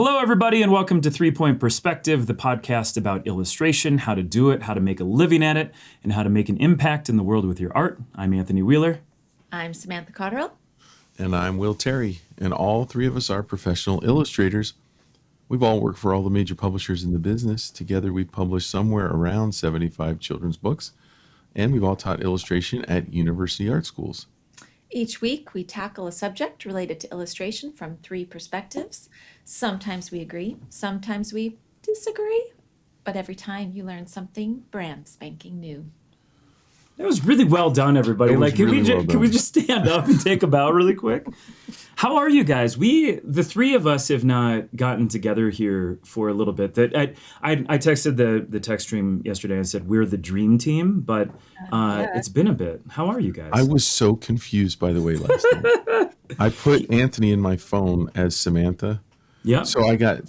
Hello, everybody, and welcome to 3 Point Perspective, the podcast about illustration, how to do it, how to make a living at it, and how to make an impact in the world with your art. I'm Anthony Wheeler. I'm Samantha Cotterill. And I'm Will Terry, and all three of us are professional illustrators. We've all worked for all the major publishers in the business. Together, we've published somewhere around 75 children's books, and we've all taught illustration at university art schools. Each week, we tackle a subject related to illustration from three perspectives. Sometimes we agree, sometimes we disagree, but every time you learn something brand spanking new. That was really well done, everybody. Can we just stand up and take a bow really quick? How are you guys? The three of us have not gotten together here for a little bit. That I texted the text stream yesterday and said we're the dream team, but it's been a bit. How are you guys? I was so confused, by the way, last night. I put Anthony in my phone as Samantha. Yeah. So I got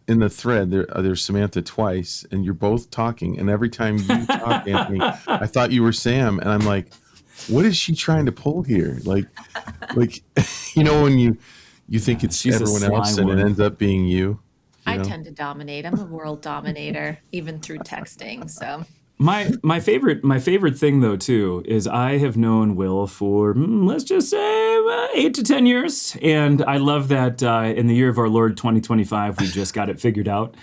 in the thread there's Samantha twice, and you're both talking. And every time you talk, Anthony, I thought you were Sam, and I'm like, what is she trying to pull here? Like you know when you think it's everyone else and it ends up being you. I tend to dominate. I'm a world dominator, even through texting. So my favorite thing though too is I have known Will for let's just say 8 to 10 years, and I love that in the year of our Lord 2025 we just got it figured out.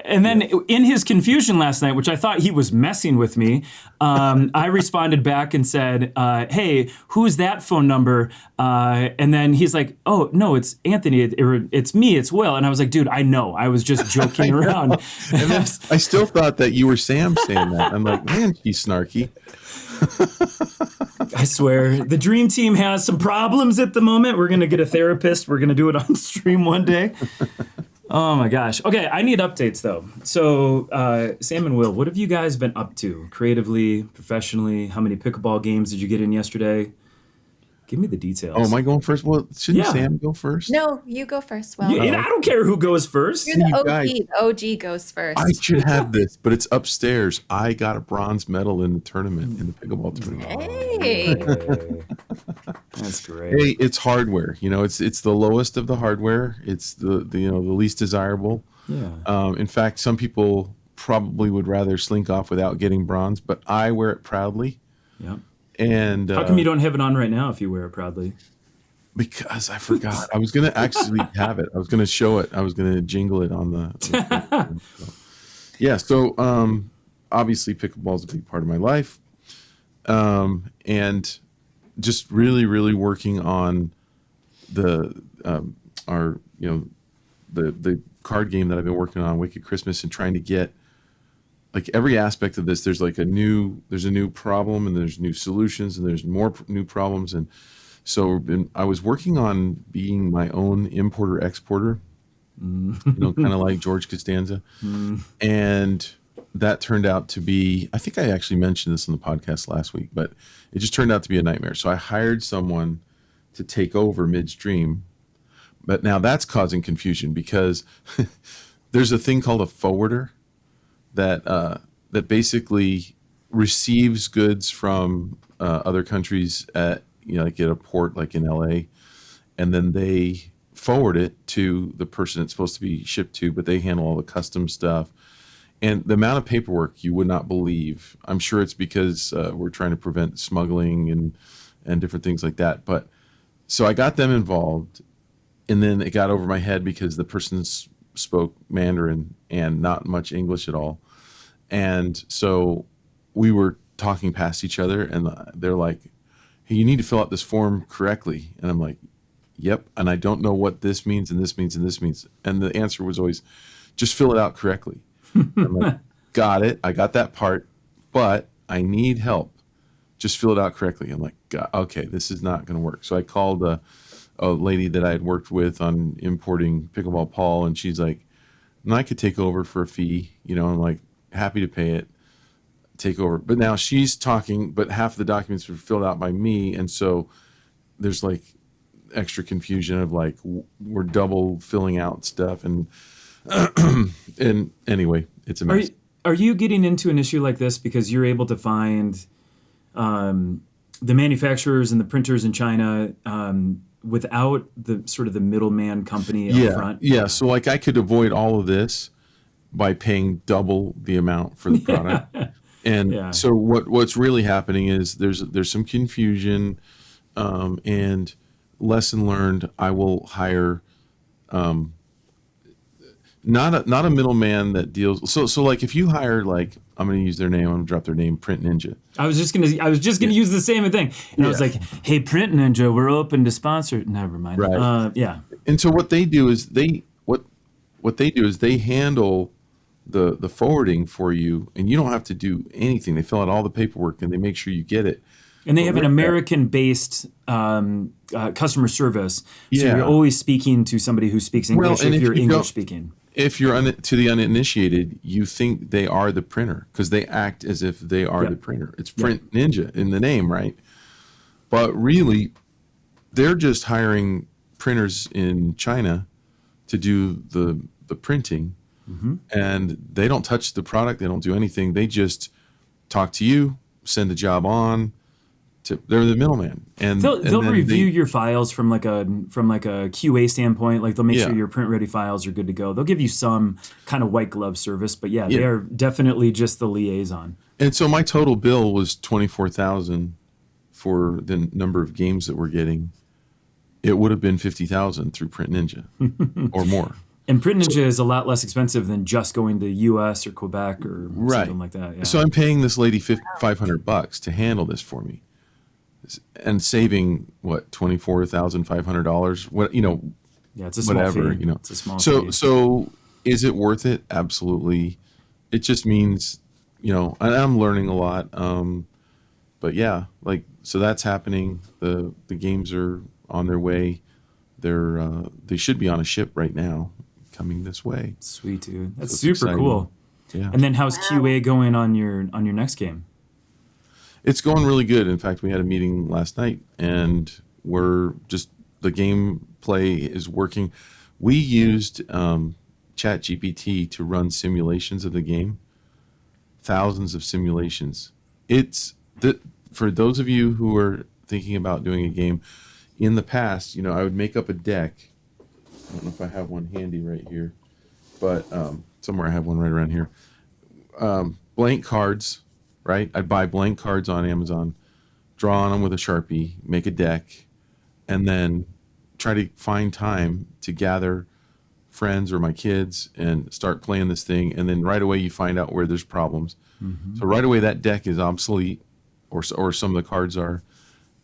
And then in his confusion last night, which I thought he was messing with me, I responded back and said, hey, who's that phone number? And then he's like, oh, no, it's Anthony. It's me. It's Will. And I was like, dude, I know. I was just joking around. And then I still thought that you were Sam saying that. I'm like, man, she's snarky. I swear, the dream team has some problems at the moment. We're going to get a therapist. We're going to do it on stream one day. Oh my gosh. Okay, I need updates though. So, Sam and Will, what have you guys been up to creatively, professionally? How many pickleball games did you get in yesterday? Give me the details. Oh, am I going first? Well, shouldn't Sam go first? No, you go first. Well, I don't care who goes first. You're the OG. The OG goes first. I should have this, but it's upstairs. I got a bronze medal in the tournament, in the pickleball tournament. Hey. That's great. Hey, it's hardware. You know, it's the lowest of the hardware. It's the least desirable. Yeah. In fact, some people probably would rather slink off without getting bronze, but I wear it proudly. Yeah. And how come you don't have it on right now if you wear it proudly? Because I forgot. I was going to actually have it. I was going to show it. I was going to jingle it on the yeah. So obviously pickleball is a big part of my life. And just really, really working on the card game that I've been working on, Wicked Christmas, and trying to get like every aspect of this. There's a new problem, and there's new solutions, and there's more new problems. And so I was working on being my own importer exporter, kind of like George Costanza. And that turned out to be, I think I actually mentioned this on the podcast last week, but it just turned out to be a nightmare. So I hired someone to take over midstream, but now that's causing confusion because there's a thing called a forwarder that basically receives goods from other countries at like at a port like in LA, and then they forward it to the person it's supposed to be shipped to, but they handle all the custom stuff. And the amount of paperwork you would not believe. I'm sure it's because we're trying to prevent smuggling and different things like that. But so I got them involved, and then it got over my head because the person spoke Mandarin and not much English at all. And so we were talking past each other, and they're like, hey, you need to fill out this form correctly. And I'm like, yep. And I don't know what this means and this means and this means. And the answer was always, just fill it out correctly. I'm like, got it. I got that part, but I need help. Just fill it out correctly. I'm like, okay, this is not going to work. So I called a lady that I had worked with on importing Pickleball Paul, and she's like, and I could take over for a fee. I'm like, happy to pay it, take over. But now she's talking, but half of the documents were filled out by me. And so there's like extra confusion of like, we're double filling out stuff. And anyway, it's a mess. Are you getting into an issue like this because you're able to find the manufacturers and the printers in China without the sort of the middleman company up Yeah, front. yeah. So like I could avoid all of this by paying double the amount for the product. And Yeah. so what's really happening is there's some confusion, and lesson learned. I will hire not a middleman that deals. So like if you hire, like, I'm going to use their name. I'm going to drop their name, Print Ninja. I was just gonna use the same thing, and I was Yeah. like, "Hey, Print Ninja, we're open to sponsor." Never mind. Right. Yeah. And so what they do is they handle the forwarding for you, and you don't have to do anything. They fill out all the paperwork and they make sure you get it. And they But have an with that- American-based customer service, so Yeah. you're always speaking to somebody who speaks Well, English and if if you're you don't- English speaking. If you're to the uninitiated, you think they are the printer because they act as if they are Yep. the printer. It's Print Ninja in the name, right? But really, they're just hiring printers in China to do the printing, and they don't touch the product. They don't do anything. They just talk to you, send the job on. They're the middleman, and They'll then review your files from like a QA standpoint. Like they'll make Yeah. sure your print ready files are good to go. They'll give you some kind of white glove service, but yeah, Yeah. they are definitely just the liaison. And so my total bill was 24,000 for the number of games that we're getting. It would have been 50,000 through Print Ninja or more. And Print Ninja is a lot less expensive than just going to U.S. or Quebec or something like that. Yeah. So I'm paying this lady $500 to handle this for me, and saving what, $24,500. What, yeah, it's a small whatever, fee. It's a small So fee. so is it worth it? Absolutely. It just means, and I'm learning a lot. But yeah, like, so that's happening. The games are on their way. They should be on a ship right now, coming this way. Sweet, dude. That's it's super exciting. cool. Yeah. And then how's QA going on your next game? It's going really good. In fact, we had a meeting last night, and the gameplay is working. We used ChatGPT to run simulations of the game, thousands of simulations. For those of you who are thinking about doing a game, in the past, I would make up a deck. I don't know if I have one handy right here, but somewhere I have one right around here. Blank cards. Right? I'd buy blank cards on Amazon, draw on them with a Sharpie, make a deck, and then try to find time to gather friends or my kids and start playing this thing. And then right away you find out where there's problems. So right away that deck is obsolete, or some of the cards are.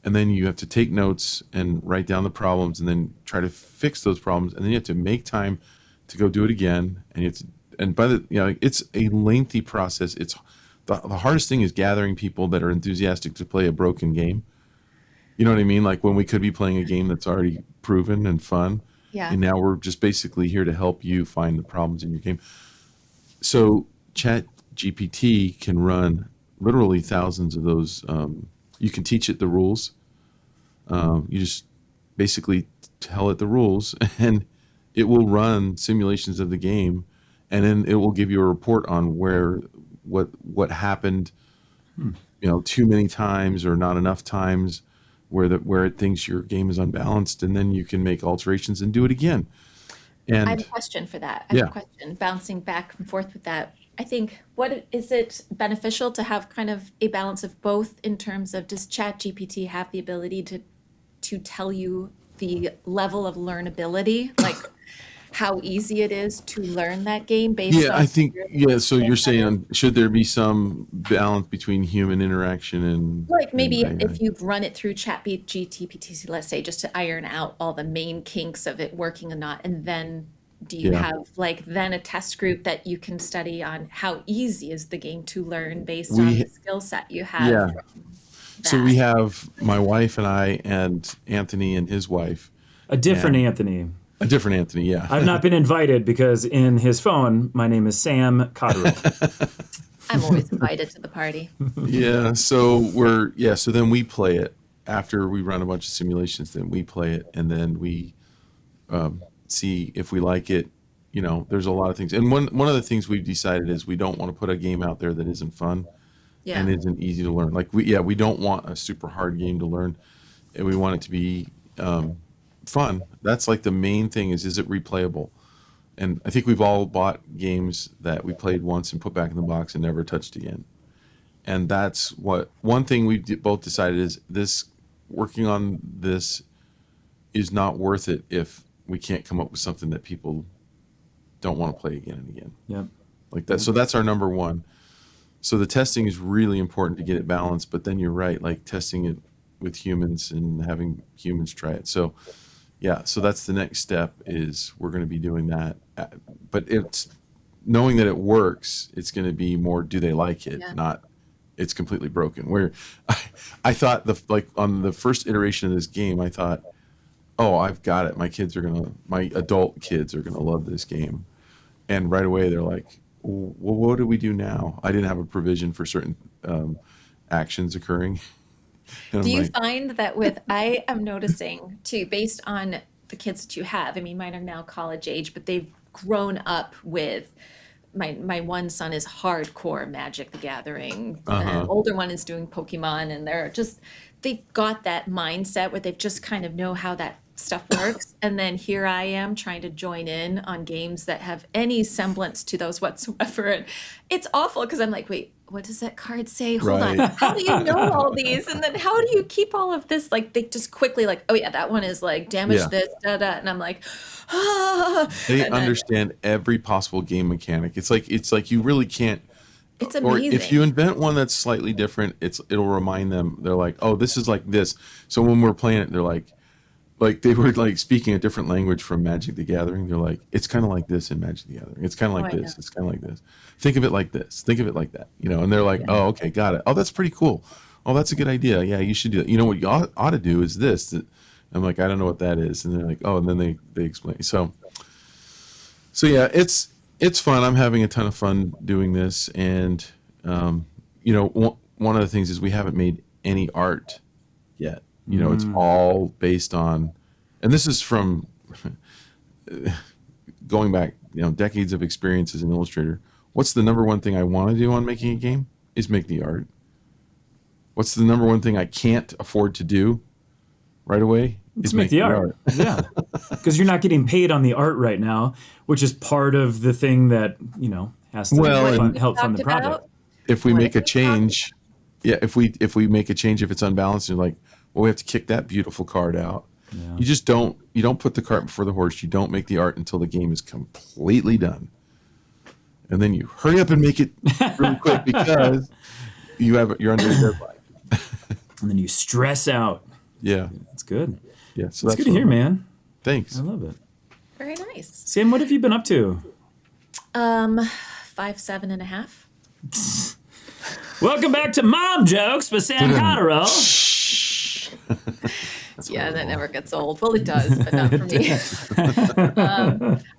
And then you have to take notes and write down the problems and then try to fix those problems. And then you have to make time to go do it again. It's a lengthy process. The hardest thing is gathering people that are enthusiastic to play a broken game. You know what I mean? Like when we could be playing a game that's already proven and fun. Yeah. And now we're just basically here to help you find the problems in your game. So ChatGPT can run literally thousands of those. You can teach it the rules. You just basically tell it the rules, and it will run simulations of the game, and then it will give you a report on what happened, too many times or not enough times, where it thinks your game is unbalanced, and then you can make alterations and do it again. And I have a question for that. Yeah. I have a question bouncing back and forth with that. I think, is it beneficial to have kind of a balance of both in terms of, does ChatGPT have the ability to tell you the level of learnability, like how easy it is to learn that game based on I think, your so you're saying, should there be some balance between human interaction and like maybe and if AI? you've run it through ChatGPT, let's say, just to iron out all the main kinks of it working or not, and then do you Yeah. have then a test group that you can study on how easy is the game to learn based We- on the skill set you have? Yeah. from So that? we have my wife and I and Anthony and his wife. A different And- Anthony. A different Anthony, yeah. I've not been invited because in his phone, my name is Sam Cotterill. I'm always invited to the party. Yeah, so so then we play it after we run a bunch of simulations. Then we play it, and then we see if we like it. There's a lot of things, and one of the things we've decided is we don't want to put a game out there that isn't fun Yeah. and isn't easy to learn. Like we don't want a super hard game to learn, and we want it to be fun. That's like the main thing is it replayable? And I think we've all bought games that we played once and put back in the box and never touched again. And that's what one thing both decided is this working on this is not worth it if we can't come up with something that people don't want to play again and again. Yep. Like that. So that's our number one. So the testing is really important to get it balanced, but then you're right, like testing it with humans and having humans try it. So yeah, so that's the next step is we're going to be doing that. But it's knowing that it works, it's going to be more, do they like it? Yeah. Not it's completely broken. Where I thought on the first iteration of this game, I thought, oh, I've got it. My adult kids are going to love this game. And right away they're like, well, what do we do now? I didn't have a provision for certain actions occurring. And Do I'm you like, find that I am noticing too, based on the kids that you have, I mean, mine are now college age, but they've grown up with, my one son is hardcore Magic the Gathering. The older one is doing Pokemon, and they've got that mindset where they've just kind of know how that stuff works. And then here I am trying to join in on games that have any semblance to those whatsoever. And it's awful because I'm like, wait, what does that card say? Hold on. Right. How do you know all these? And then how do you keep all of this? Like they just quickly like, oh yeah, that one is like damage Yeah. this, da da. And I'm like, ah. They And then understand every possible game mechanic. It's like you really can't. it's Or amazing. if you invent one that's slightly different, it'll remind them. They're like, oh, this is like this. So when we're playing it, they're like they were like speaking a different language from Magic the Gathering. They're like, it's kind of like this in Magic the Gathering. It's kind of like I this. know. It's kind of like this. Think of it like this. Think of it like that. And they're like, oh, okay, got it. Oh, that's pretty cool. Oh, that's a good idea. Yeah, you should do that. You know what you ought to do is this. I'm like, I don't know what that is. And they're like, oh, and then they explain. So yeah, it's fun. I'm having a ton of fun doing this. And, one of the things is we haven't made any art yet. It's all based on, and this is from going back, decades of experience as an illustrator. What's the number one thing I want to do on making a game is make the art. What's the number one thing I can't afford to do right away? Is make the art. Yeah. Because you're not getting paid on the art right now, which is part of the thing that, has to help fund the project. If we What make a if we change, if we make a change, if it's unbalanced, you're like, well, we have to kick that beautiful card out. Yeah. You don't put the cart before the horse. You don't make the art until the game is completely done. And then you hurry up and make it really quick because you're under a deadline. And then you stress out. Yeah. That's good. Yeah. So That's good to hear, man. Thanks. I love it. Very nice. Sam, what have you been up to? 5'7.5". Welcome back to Mom Jokes with Sam Cotterill. Yeah, that never gets old. Well, it does, but not for me.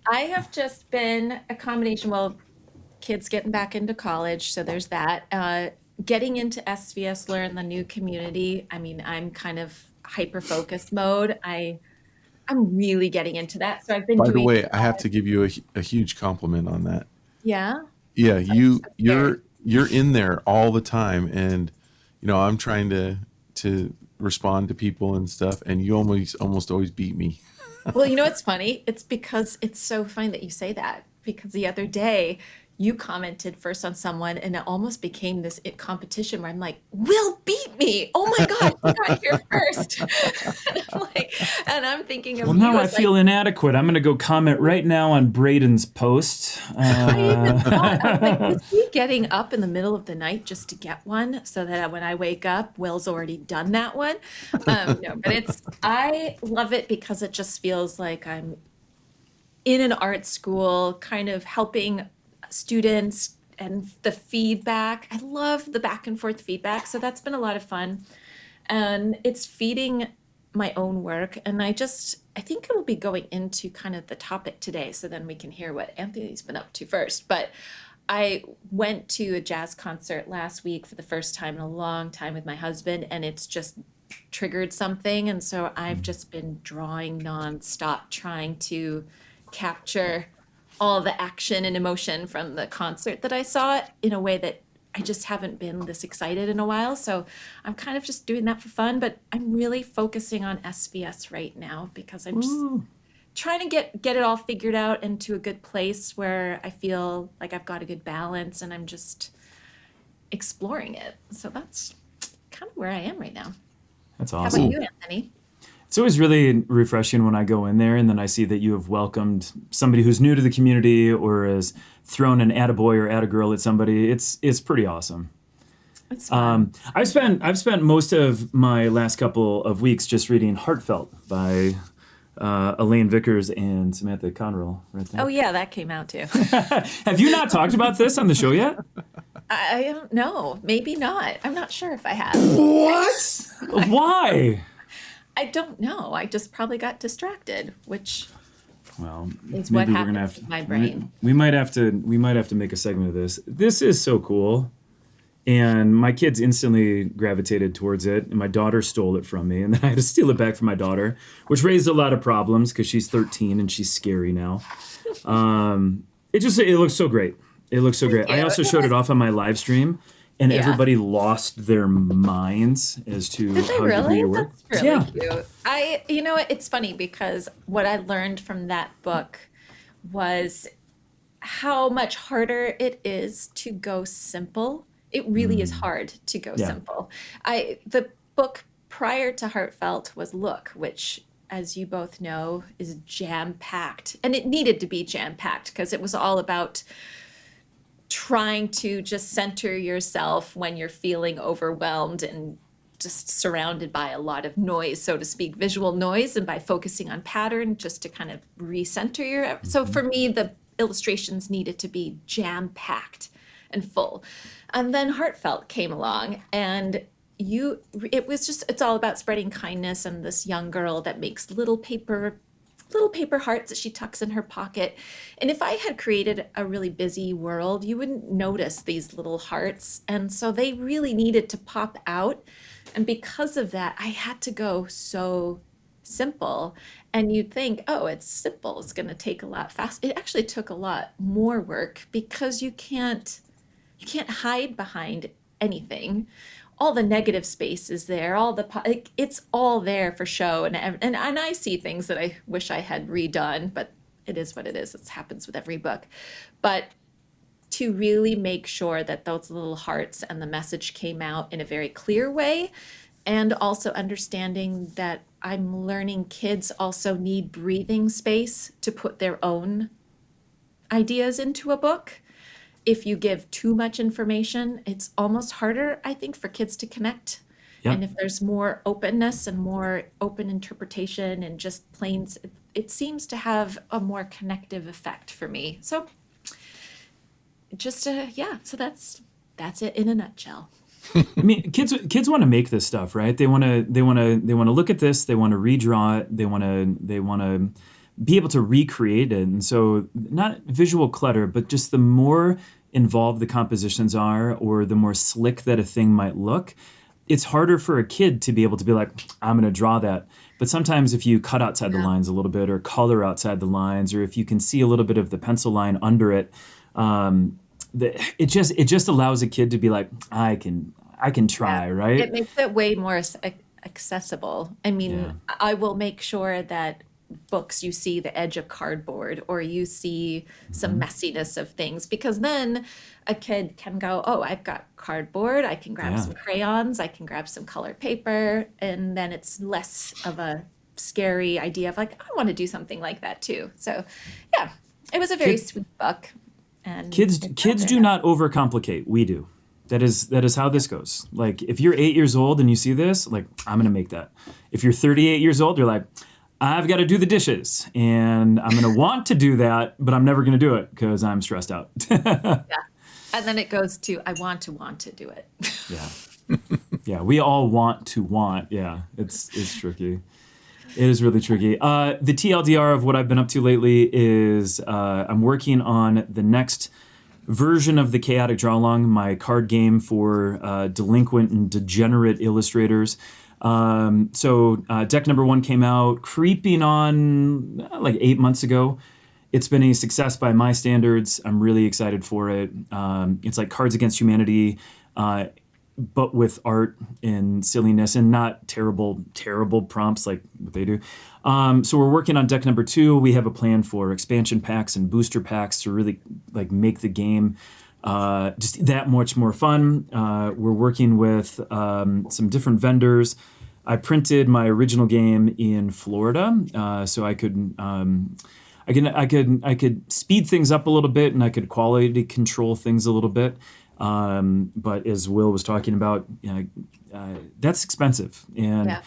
I have just been a combination, kids getting back into college, so there's that. Getting into SVS Learn, the new community. I mean, I'm kind of hyper-focused mode. I'm really getting into that. So I've been By the doing. way, I have to give you a huge compliment on that. Yeah. Yeah, you're in there all the time, and I'm trying to respond to people and stuff, and you almost always beat me. Well, it's funny. It's because it's so funny that you say that, because the other day you commented first on someone and it almost became this competition where I'm like, Will beat me. Oh my God, you got here first. and I'm thinking of Well, you now I as feel inadequate. I'm going to go comment right now on Braden's post. I even thought, I was like, is he getting up in the middle of the night just to get one so that when I wake up, Will's already done that one? No, but I love it because it just feels like I'm in an art school, kind of helping students and the feedback. I love the back and forth feedback. So that's been a lot of fun. And it's feeding my own work. And I think it'll be going into kind of the topic today. So then we can hear what Anthony's been up to first. But I went to a jazz concert last week for the first time in a long time with my husband, and it's just triggered something. And so I've just been drawing nonstop, trying to capture all the action and emotion from the concert that I saw in a way that I just haven't been this excited in a while. So I'm kind of just doing that for fun, but I'm really focusing on SVS right now because I'm just Ooh, trying to get it all figured out into a good place where I feel like I've got a good balance and I'm just exploring it. So that's kind of where I am right now. that's How about awesome. you, Anthony? It's always really refreshing when I go in there and then I see that you have welcomed somebody who's new to the community or has thrown an attaboy or attagirl at somebody. It's pretty awesome. It's fun. I've spent most of my last couple of weeks just reading Heartfelt by Elaine Vickers and Samantha Cotterill right Oh there. yeah, that came out too. Have you not talked about this on the show yet? I don't know. Maybe not. I'm not sure if I have. What? Why? I don't know. I just probably got distracted, which Well, is what maybe we're gonna have happens to. with my brain. We might have to. We might have to make a segment of this. This is so cool, and my kids instantly gravitated towards it, and my daughter stole it from me, and then I had to steal it back from my daughter, which raised a lot of problems because she's 13 and she's scary now. It looks so great. It looks so great. I you. also showed it off on my live stream, and Yeah. everybody lost their minds as to Did they how you do really? your work. That's really Yeah. cute. You know what? It's funny because what I learned from that book was how much harder it is to go simple. It really is hard to go Yeah. simple. The book prior to Heartfelt was Look, which, as you both know, is jam-packed. And it needed to be jam-packed because it was all about trying to just center yourself when you're feeling overwhelmed and just surrounded by a lot of noise, so to speak, visual noise, and by focusing on pattern just to kind of recenter your. So for me, the illustrations needed to be jam-packed and full. And then Heartfelt came along and it's all about spreading kindness and this young girl that makes little paper hearts that she tucks in her pocket. And if I had created a really busy world, you wouldn't notice these little hearts. And so they really needed to pop out. And because of that, I had to go so simple. And you'd think, oh, it's simple. It's going to take a lot fast. It actually took a lot more work because you can't hide behind anything. All the negative space is there. It's all there for show, and I see things that I wish I had redone, but it is what it is. It happens with every book. But to really make sure that those little hearts and the message came out in a very clear way, and also understanding that I'm learning kids also need breathing space to put their own ideas into a book. If you give too much information, it's almost harder, I think, for kids to connect. Yep. And if there's more openness and more open interpretation and just plain, it seems to have a more connective effect for me. So just so that's it in a nutshell. I mean, kids want to make this stuff, right? They want to look at this. They want to redraw it. They want to be able to recreate it. And so not visual clutter, but just the more involved the compositions are or the more slick that a thing might look, it's harder for a kid to be able to be like, I'm going to draw that. But sometimes if you cut outside the lines a little bit or color outside the lines, or if you can see a little bit of the pencil line under it, it just allows a kid to be like, I can try, right? It makes it way more accessible. I mean, Yeah. I will make sure that books you see the edge of cardboard or you see some messiness of things, because then a kid can go, oh, I've got cardboard, I can grab Yeah. some crayons, I can grab some colored paper, and then it's less of a scary idea of like, I want to do something like that too. So yeah, it was a very Kid- sweet book. And Kids it's out kids there do now. not overcomplicate. We do. That is how this goes. Like if you're 8 years old and you see this, like I'm gonna make that. If you're 38 years old, you're like, I've got to do the dishes, and I'm gonna want to do that, but I'm never gonna do it because I'm stressed out. Yeah. And then it goes to, I want to do it. Yeah, yeah. We all want to want. Yeah, it's tricky. It is really tricky. The TLDR of what I've been up to lately is I'm working on the next version of the Chaotic Draw Along, my card game for delinquent and degenerate illustrators. So deck number 1 came out creeping on like 8 months ago. It's been a success by my standards. I'm really excited for it. It's like Cards Against Humanity, but with art and silliness and not terrible prompts like what they do. So we're working on deck number 2. We have a plan for expansion packs and booster packs to really like make the game just that much more fun. We're working with some different vendors. I printed my original game in Florida, so I could I could speed things up a little bit, and I could quality control things a little bit. But as Will was talking about, that's expensive, and Yeah.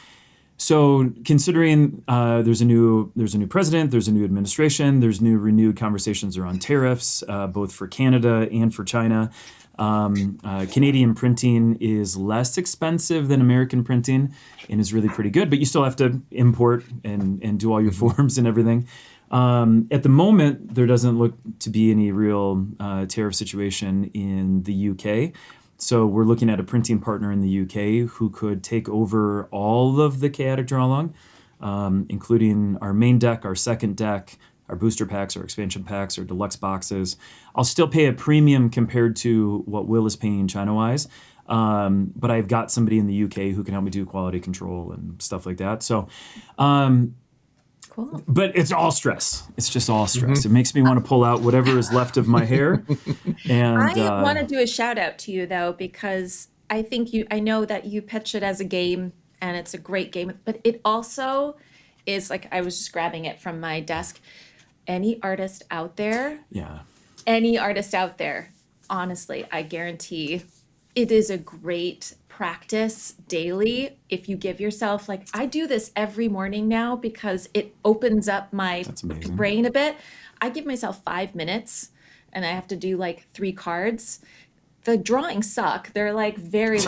so considering there's a new president, there's a new administration, there's renewed conversations around tariffs, both for Canada and for China. Canadian printing is less expensive than American printing and is really pretty good, but you still have to import and do all your forms and everything. At the moment, there doesn't look to be any real tariff situation in the UK. So we're looking at a printing partner in the UK who could take over all of the chaotic draw along, including our main deck, our second deck, our booster packs, our expansion packs, our deluxe boxes. I'll still pay a premium compared to what Will is paying China-wise, but I've got somebody in the UK who can help me do quality control and stuff like that. So, Cool. but it's all stress. It's just all stress. It makes me want to pull out whatever is left of my hair. And I want to do a shout out to you though, because I know that you pitch it as a game and it's a great game, but it also is like, I was just grabbing it from my desk. Any artist out there, honestly, I guarantee it is a great practice daily if you give yourself, like, I do this every morning now because it opens up my brain a bit. I give myself 5 minutes and I have to do like 3 cards. The drawings suck. They're like very,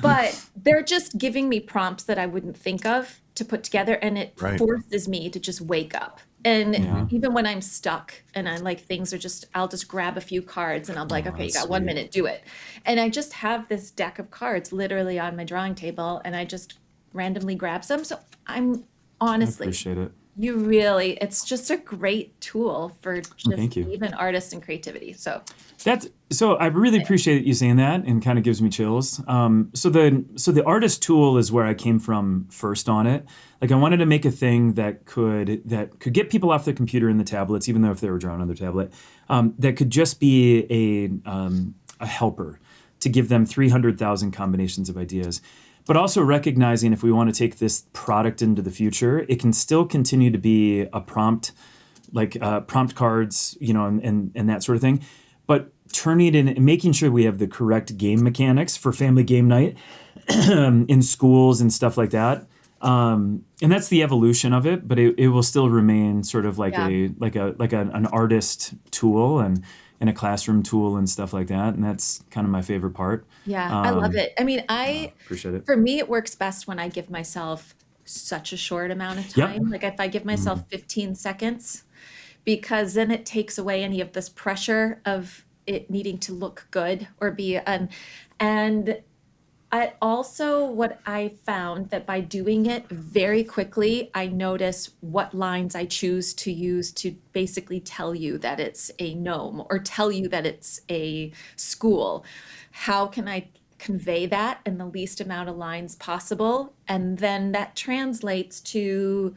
but they're just giving me prompts that I wouldn't think of to put together, and it forces me to just wake up. And even when I'm stuck and I'm like, things are just, I'll just grab a few cards and I'm like, okay, you got 1 minute, do it. And I just have this deck of cards literally on my drawing table and I just randomly grab some. So I'm honestly, I appreciate it. it's just a great tool for Thank just you. even artists and creativity. So So I really appreciate you saying that, and kind of gives me chills. So the artist tool is where I came from first on it. Like I wanted to make a thing that could get people off their computer and the tablets, even though if they were drawing on their tablet, that could just be a helper to give them 300,000 combinations of ideas. But also recognizing if we want to take this product into the future, it can still continue to be a prompt, like prompt cards, and that sort of thing. But turning it in and making sure we have the correct game mechanics for family game night in schools and stuff like that. And that's the evolution of it, but it will still remain sort of like an artist tool and a classroom tool and stuff like that. And that's kind of my favorite part. yeah, I love it. I mean, Appreciate it. for me, it works best when I give myself such a short amount of Yep. time. Like if I give myself 15 seconds, because then it takes away any of this pressure of it needing to look good or be and I also, what I found that by doing it very quickly, I notice what lines I choose to use to basically tell you that it's a gnome or tell you that it's a school. How can I convey that in the least amount of lines possible? And then that translates to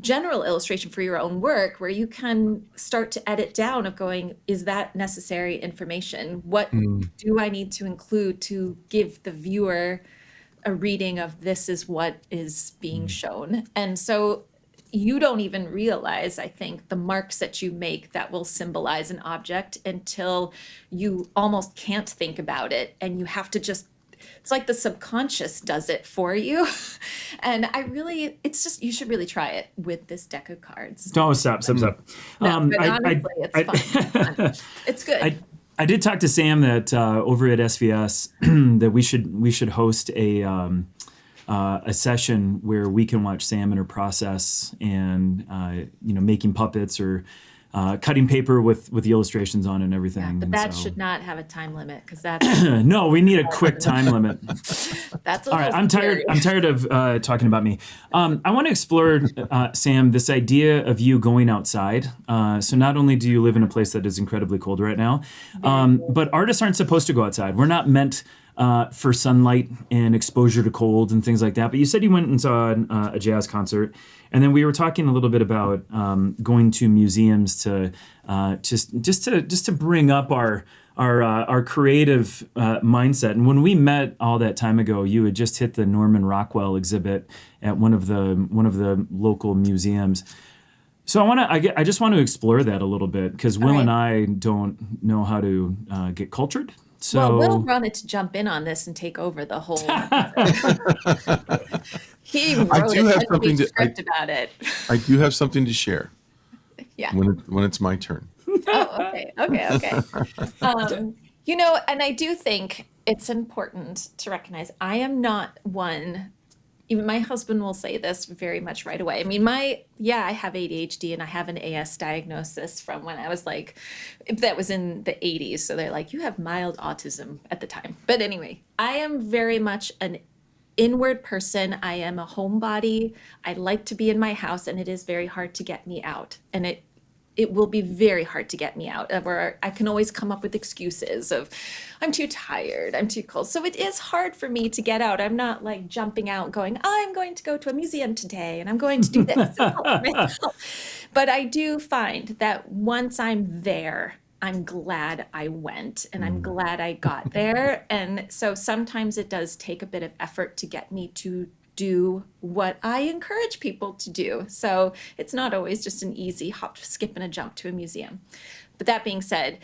general illustration for your own work, where you can start to edit down of going, is that necessary information? What do I need to include to give the viewer a reading of this is what is being shown? And so you don't even realize, I think, the marks that you make that will symbolize an object until you almost can't think about it. And you have to just, it's like the subconscious does it for you. And it's just, you should really try it with this deck of cards. No, stop. No, but honestly, it's fun. It's good. I did talk to Sam that over at SVS that we should host a session where we can watch Sam in her process and making puppets or cutting paper with the illustrations on and everything. Yeah, but And that so, should not have a time limit because that's no, we need a quick time limit. that's a All right, little I'm scary. tired. I'm tired of talking about me. I want to explore, Sam, this idea of you going outside. So not only do you live in a place that is incredibly cold right now, Very cool. but artists aren't supposed to go outside. We're not meant for sunlight and exposure to cold and things like that. But you said you went and saw a jazz concert, and then we were talking a little bit about going to museums to just to bring up our creative mindset. And when we met all that time ago, you had just hit the Norman Rockwell exhibit at one of the local museums. So I just want to explore that a little bit because All Will right. and I don't know how to get cultured. Well, Will So wanted to jump in on this and take over the whole. He I wrote a do have 10-page something to script about it. I do have something to share Yeah. when it's my turn. Oh, okay. And I do think it's important to recognize I am not one. Even my husband will say this very much right away. I mean, I have ADHD and I have an AS diagnosis from when I was like, that was in the 80s. So they're like, you have mild autism at the time. But anyway, I am very much an inward person. I am a homebody. I like to be in my house, and it is very hard to get me out. And it will be very hard to get me out, where I can always come up with excuses of I'm too tired, I'm too cold. So it is hard for me to get out. I'm not like jumping out going, I'm going to go to a museum today and I'm going to do this and help myself. But I do find that once I'm there, I'm glad I went and I'm glad I got there. And so sometimes it does take a bit of effort to get me to do what I encourage people to do. So it's not always just an easy hop, skip, and a jump to a museum. But that being said,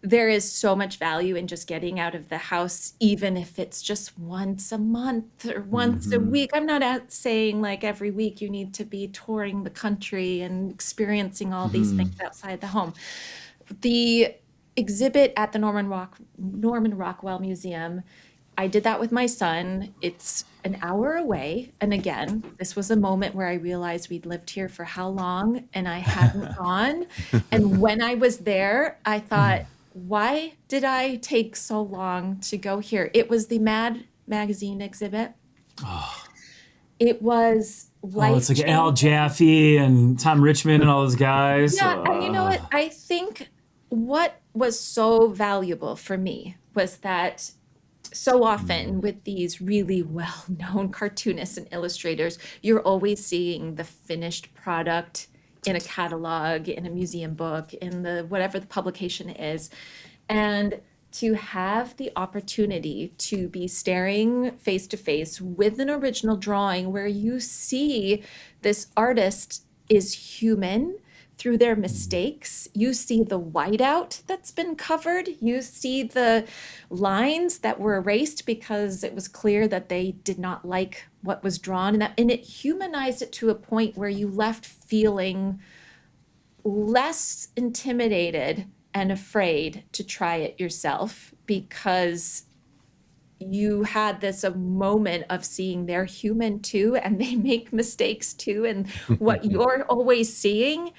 there is so much value in just getting out of the house, even if it's just once a month or once a week. I'm not saying like every week you need to be touring the country and experiencing all these things outside the home. The exhibit at the Norman Rockwell Museum, I did that with my son. It's an hour away. And again, this was a moment where I realized we'd lived here for how long and I hadn't gone. And when I was there, I thought, why did I take so long to go here? It was the Mad magazine exhibit. It was it's like Al life-changing. Jaffe and Tom Richmond and all those guys. Yeah, and you know what? I think what was so valuable for me was that so often with these really well-known cartoonists and illustrators, you're always seeing the finished product in a catalog, in a museum book, in the whatever the publication is. And to have the opportunity to be staring face to face with an original drawing where you see this artist is human through their mistakes. You see the whiteout that's been covered. You see the lines that were erased because it was clear that they did not like what was drawn, and it humanized it to a point where you left feeling less intimidated and afraid to try it yourself because you had this a moment of seeing they're human too and they make mistakes too, and what you're always seeing,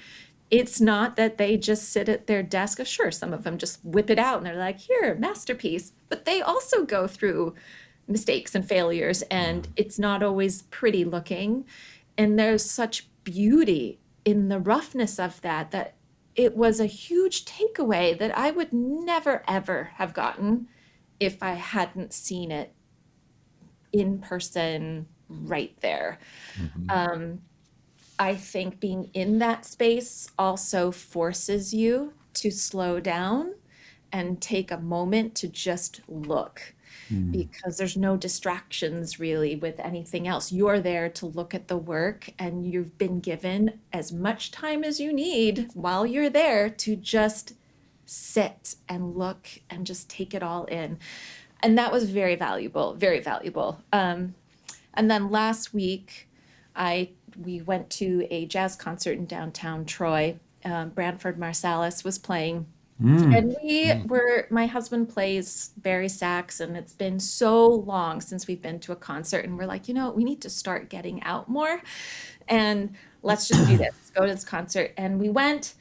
it's not that they just sit at their desk. Sure, some of them just whip it out and they're like, here, masterpiece. But they also go through mistakes and failures, and it's not always pretty looking. And there's such beauty in the roughness of that it was a huge takeaway that I would never, ever have gotten if I hadn't seen it in person right there. I think being in that space also forces you to slow down and take a moment to just look because there's no distractions really with anything else. You're there to look at the work, and you've been given as much time as you need while you're there to just sit and look and just take it all in. And that was very valuable, very valuable. And then last week, we went to a jazz concert in downtown Troy. Branford Marsalis was playing. And my husband plays Barry sax, and it's been so long since we've been to a concert. And we're like, we need to start getting out more. And let's just do this. Let's go to this concert. And we went,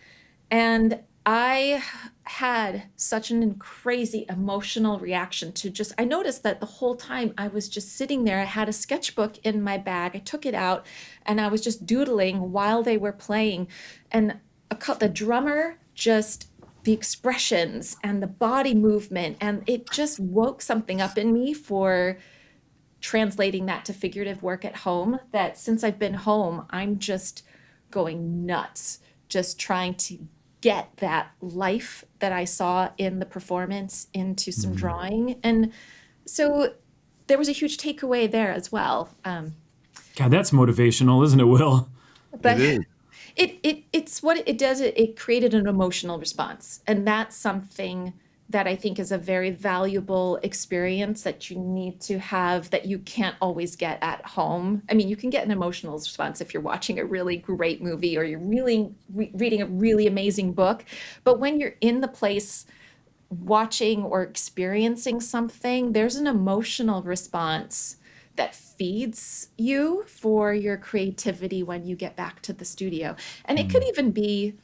And I had such an crazy emotional reaction to just, I noticed that the whole time I was just sitting there. I had a sketchbook in my bag. I took it out and I was just doodling while they were playing. And the drummer just, the expressions and the body movement, and it just woke something up in me for translating that to figurative work at home. That since I've been home, I'm just going nuts, just trying to get that life that I saw in the performance into some drawing. And so there was a huge takeaway there as well. God, that's motivational, isn't it, Will? But It is. it's what it does. It created an emotional response, and that's something that I think is a very valuable experience that you need to have, that you can't always get at home. I mean, you can get an emotional response if you're watching a really great movie or you're really reading a really amazing book, but when you're in the place watching or experiencing something, there's an emotional response that feeds you for your creativity when you get back to the studio. And it could even be,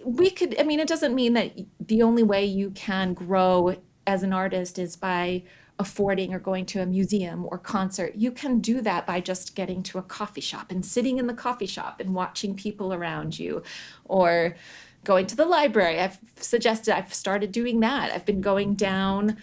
I mean, it doesn't mean that the only way you can grow as an artist is by affording or going to a museum or concert. You can do that by just getting to a coffee shop and sitting in the coffee shop and watching people around you, or going to the library. I've started doing that. I've been going down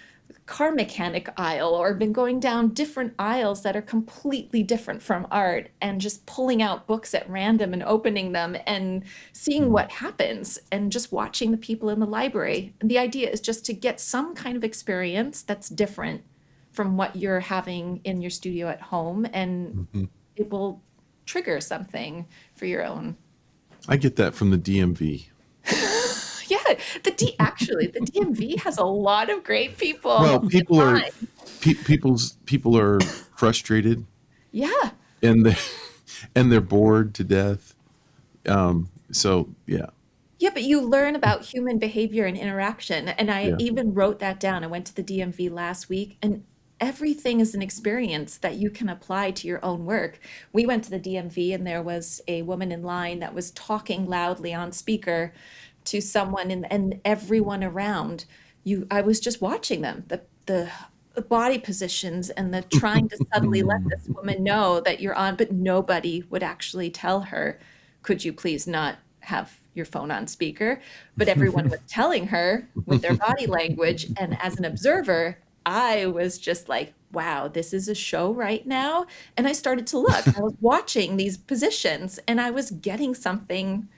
car mechanic aisle, or been going down different aisles that are completely different from art, and just pulling out books at random and opening them and seeing what happens, and just watching the people in the library. And the idea is just to get some kind of experience that's different from what you're having in your studio at home, and it will trigger something for your own. I get that from the DMV. Yeah, actually, the DMV has a lot of great people. Well, people are Fine. people are frustrated, Yeah. and they're bored to death. So yeah, Yeah, but you learn about human behavior and interaction. And I yeah. even wrote that down. I went to the DMV last week, and everything is an experience that you can apply to your own work. We went to the DMV, and there was a woman in line that was talking loudly on speaker to someone, and everyone around you. I was just watching them, the body positions, and the trying to subtly let this woman know that you're on, but nobody would actually tell her, could you please not have your phone on speaker? But everyone was telling her with their body language. And as an observer, I was just like, wow, this is a show right now. And I started to look. I was watching these positions, and I was getting something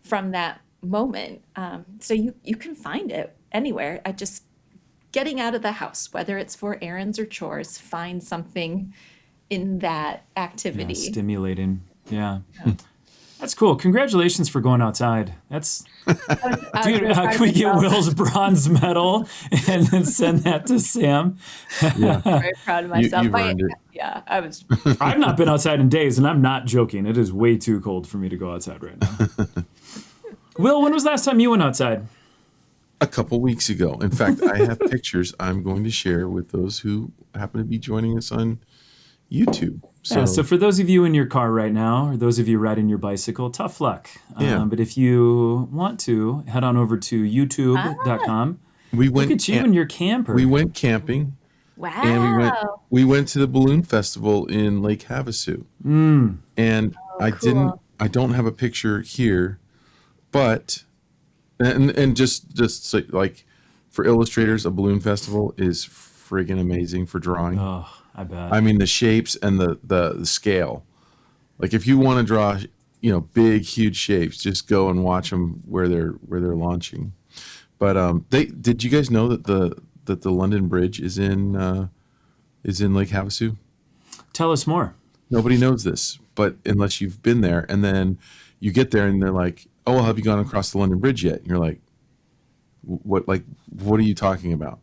from that moment. So you can find it anywhere. I just getting out of the house, whether it's for errands or chores, find something in that Yeah, activity. stimulating. Yeah. That's cool. Congratulations for going outside. That's Dude, really proud can of we get myself. Will's bronze medal and then send that to Sam? Yeah, Very proud of myself. you've earned it. Yeah, I was. I've not been outside in days, and I'm not joking. It is way too cold for me to go outside right now. Will, when was the last time you went outside? A couple weeks ago. In fact, I have pictures I'm going to share with those who happen to be joining us on YouTube. So for those of you in your car right now, or those of you riding your bicycle, tough luck. Yeah. But if you want to, head on over to youtube.com. we Look went at you and your camper. we went camping, and Wow. we went to the balloon festival in Lake Havasu. And Cool. I don't have a picture here, but and just so, like, for illustrators, a balloon festival is friggin' amazing for drawing. Oh, I bet. I mean, the shapes and the scale. Like, if you want to draw, big, huge shapes, just go and watch them where they're launching. But did you guys know that the London Bridge is in Lake Havasu? Tell us more. Nobody knows this, but unless you've been there, and then you get there and they're like, "Oh, well, have you gone across the London Bridge yet?" And you're like, "What? Like, what are you talking about?"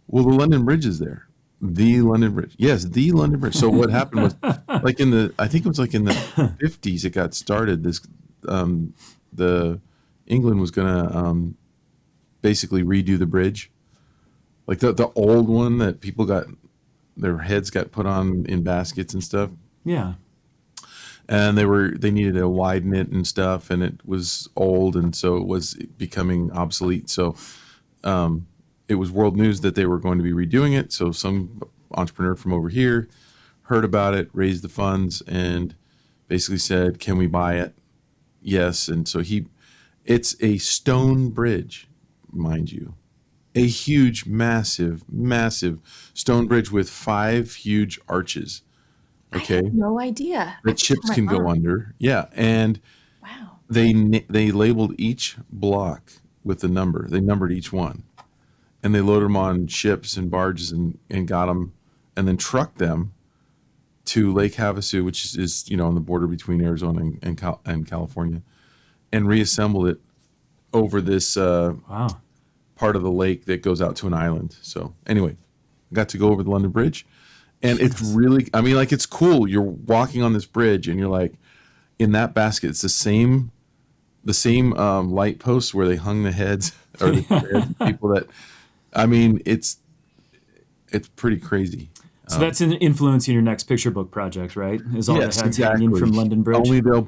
Well, the London Bridge is there. The London Bridge. Yes, the London Bridge. So what happened was, like, I think it was like in the 50s, it got started. The England was gonna basically redo the bridge, like the old one that people got their heads got put on in baskets and stuff. Yeah. and they needed to widen it and stuff, and it was old, and so it was becoming obsolete. So it was world news that they were going to be redoing it. So some entrepreneur from over here heard about it, raised the funds, and basically said, "Can we buy it?" Yes. And so it's a stone bridge, mind you, a huge, massive, massive stone bridge with 5 huge arches. I Okay, had no idea. I that could tell ships my can go mom. under. Yeah, and Wow. they labeled each block with the number. They numbered each one, and they loaded them on ships and barges and got them, and then trucked them to Lake Havasu, which is on the border between Arizona and California, and reassembled it over this Wow. part of the lake that goes out to an island. So anyway, I got to go over the London Bridge, and it's really, I mean, like, it's cool. You're walking on this bridge, and you're like, in that basket, it's the same light posts where they hung the heads or the heads of people that, I mean, it's pretty crazy. So that's an influencing your next picture book project, right? Is all Yes, the heads hanging exactly. from London Bridge? Only they'll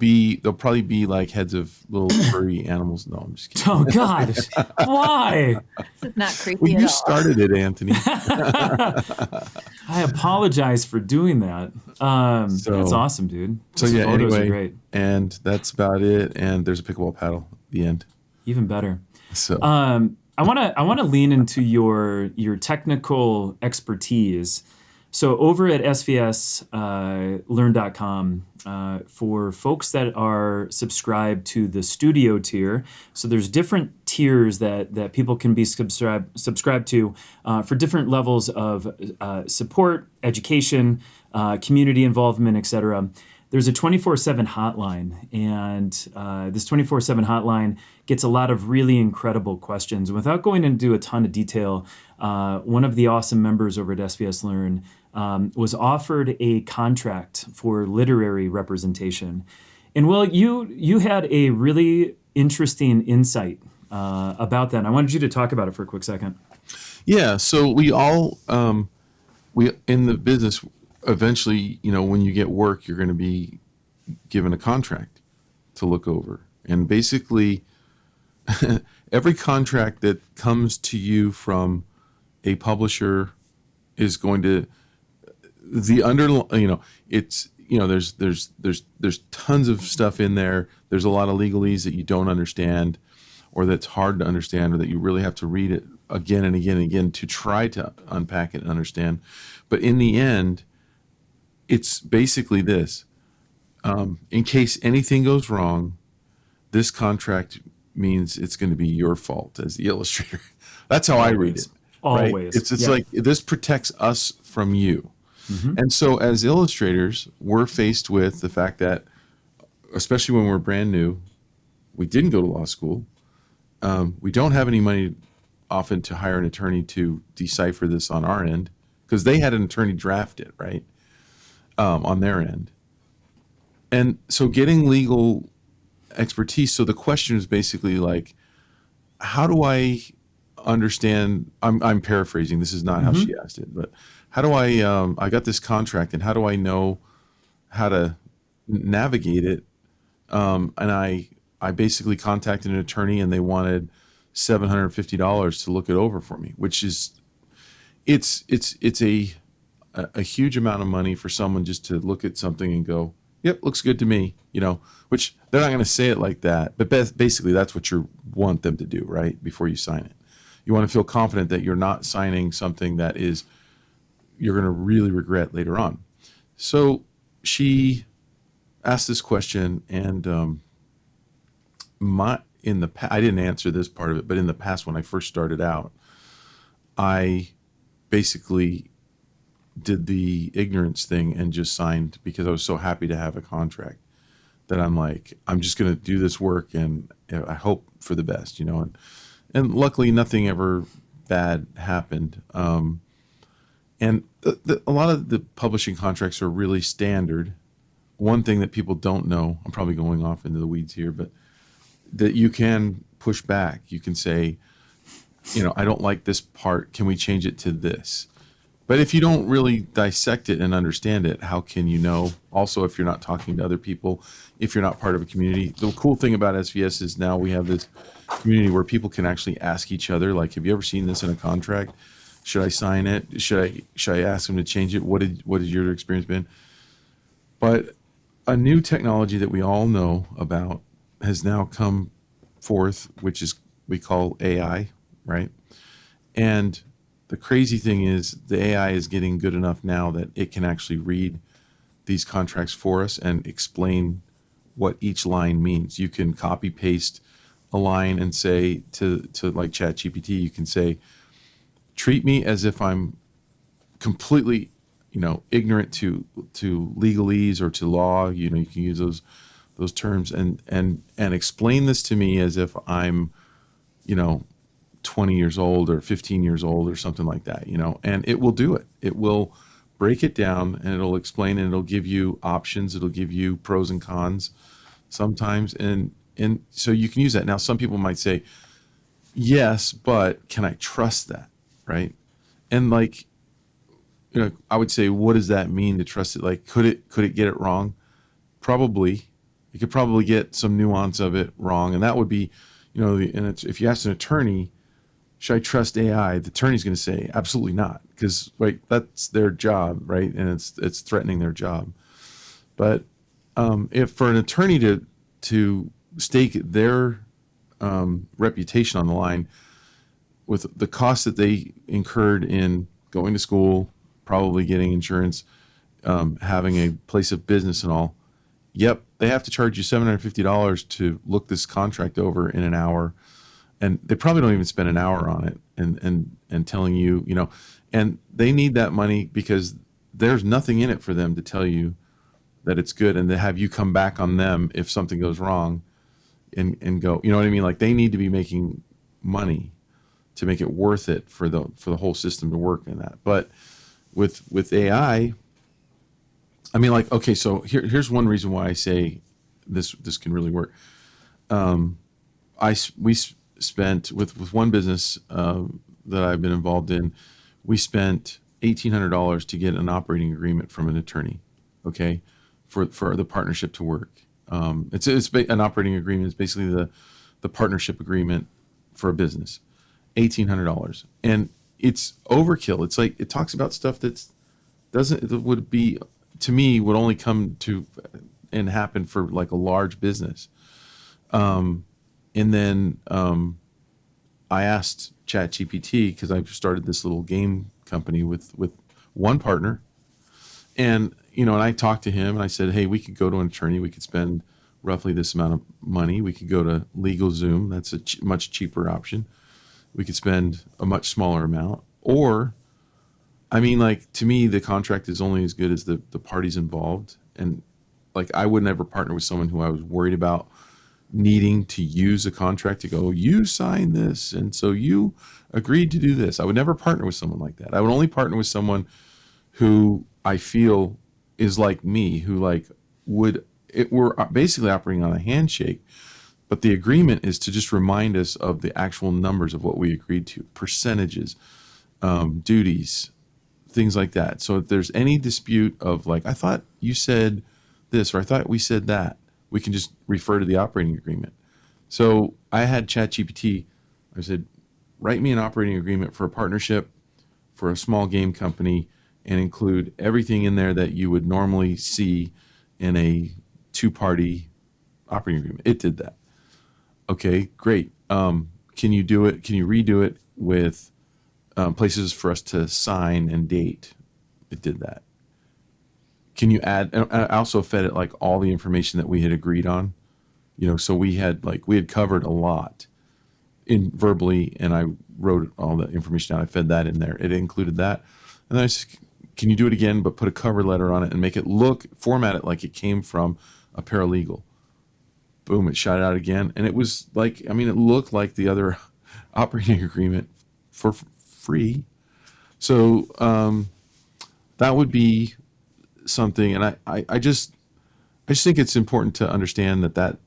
probably be like heads of little furry animals. No, I'm just kidding. Oh God, why? This is not creepy Well, at you all. started it, Anthony. I apologize for doing that. That's awesome, dude. So Those yeah, photos are anyway, great. and that's about it. And there's a pickleball paddle at the end. Even better. So I want to lean into your technical expertise. So over at svslearn.com, for folks that are subscribed to the studio tier, so there's different tiers that people can be subscribed to for different levels of support, education, community involvement, etc. There's a 24/7 hotline, and this 24/7 hotline gets a lot of really incredible questions. Without going into a ton of detail, one of the awesome members over at SVS Learn was offered a contract for literary representation. And Will, you had a really interesting insight about that. And I wanted you to talk about it for a quick second. yeah, so we all we in the business eventually, when you get work, you're going to be given a contract to look over, and basically every contract that comes to you from a publisher is going to it's there's tons of stuff in there. There's a lot of legalese that you don't understand, or that's hard to understand, or that you really have to read it again and again and again to try to unpack it and understand. But in the end, it's basically this: in case anything goes wrong, this contract means it's going to be your fault as the illustrator. That's how I read it. Right? Always. It's Yeah. like, this protects us from you. And so as illustrators, we're faced with the fact that, especially when we're brand new, we didn't go to law school. We don't have any money often to hire an attorney to decipher this on our end, because they had an attorney draft it, right, on their end. And so getting legal expertise. So the question is basically like, how do I understand? I'm paraphrasing. This is not how she asked it, but how do I got this contract, and how do I know how to navigate it? And I basically contacted an attorney, and they wanted $750 to look it over for me, which is it's a huge amount of money for someone just to look at something and go, "Yep, looks good to me," which they're not going to say it like that, but basically that's what you want them to do, right? Before you sign it, you want to feel confident that you're not signing something that you're going to really regret later on. So she asked this question, and I didn't answer this part of it, but in the past, when I first started out, I basically did the ignorance thing and just signed, because I was so happy to have a contract that I'm like, I'm just going to do this work, and I hope for the best, and luckily nothing ever bad happened. And a lot of the publishing contracts are really standard. One thing that people don't know, I'm probably going off into the weeds here, but that you can push back. You can say, I don't like this part. Can we change it to this? But if you don't really dissect it and understand it, how can you know? Also, if you're not talking to other people, if you're not part of a community, the cool thing about SVS is now we have this community where people can actually ask each other, like, have you ever seen this in a contract? Should I sign it? Should I ask them to change it? What has your experience been? But a new technology that we all know about has now come forth, which is we call AI, right? And the crazy thing is the AI is getting good enough now that it can actually read these contracts for us and explain what each line means. You can copy paste a line and say to like ChatGPT, you can say, treat me as if I'm completely, ignorant to legalese or to law. You can use those terms and explain this to me as if I'm, 20 years old or 15 years old or something like that, and it will do it. It will break it down and it'll explain and it'll give you options. It'll give you pros and cons sometimes. And so you can use that. Now, some people might say, yes, but can I trust that? Right. And like, I would say, what does that mean to trust it? Like, could it get it wrong? Probably. It could probably get some nuance of it wrong. And that would be, if you ask an attorney, should I trust AI? The attorney's going to say, absolutely not, because that's their job, right? And it's threatening their job. But if for an attorney to stake their reputation on the line with the cost that they incurred in going to school, probably getting insurance, having a place of business and all, yep, they have to charge you $750 to look this contract over in an hour. And they probably don't even spend an hour on it and telling you, and they need that money because there's nothing in it for them to tell you that it's good and to have you come back on them if something goes wrong and go, you know what I mean? Like they need to be making money to make it worth it for the whole system to work in that. But with AI, I mean, like, okay, so here's one reason why I say this can really work. We spent with one business that I've been involved in, we spent $1,800 to get an operating agreement from an attorney, okay, for the partnership to work. It's an operating agreement is basically the partnership agreement for a business, $1,800, and it's overkill. It's like it talks about stuff that would be, to me, would only come to and happen for like a large business. And then I asked ChatGPT, because I've started this little game company with one partner, and and I talked to him and I said, hey, we could go to an attorney, we could spend roughly this amount of money, we could go to LegalZoom, that's a much cheaper option, we could spend a much smaller amount, or I mean, like, to me, the contract is only as good as the parties involved, and like I would never partner with someone who I was worried about needing to use a contract to go, you signed this, and so you agreed to do this. I would never partner with someone like that. I would only partner with someone who I feel is like me, who like we're basically operating on a handshake, but the agreement is to just remind us of the actual numbers of what we agreed to, percentages, duties, things like that. So if there's any dispute of like, I thought you said this, or I thought we said that, we can just refer to the operating agreement. So I had ChatGPT, I said, write me an operating agreement for a partnership for a small game company and include everything in there that you would normally see in a two-party operating agreement. It did that. Okay, great. Can you do it? Can you redo it with places for us to sign and date? It did that. Can you add? I also fed it like all the information that we had agreed on, so we had covered a lot in verbally, and I wrote all the information down. I fed that in there. It included that. And then I said, can you do it again, but put a cover letter on it and make it format it like it came from a paralegal? Boom, it shot it out again. And it was like, it looked like the other operating agreement for free. So that would be something. And I just think it's important to understand that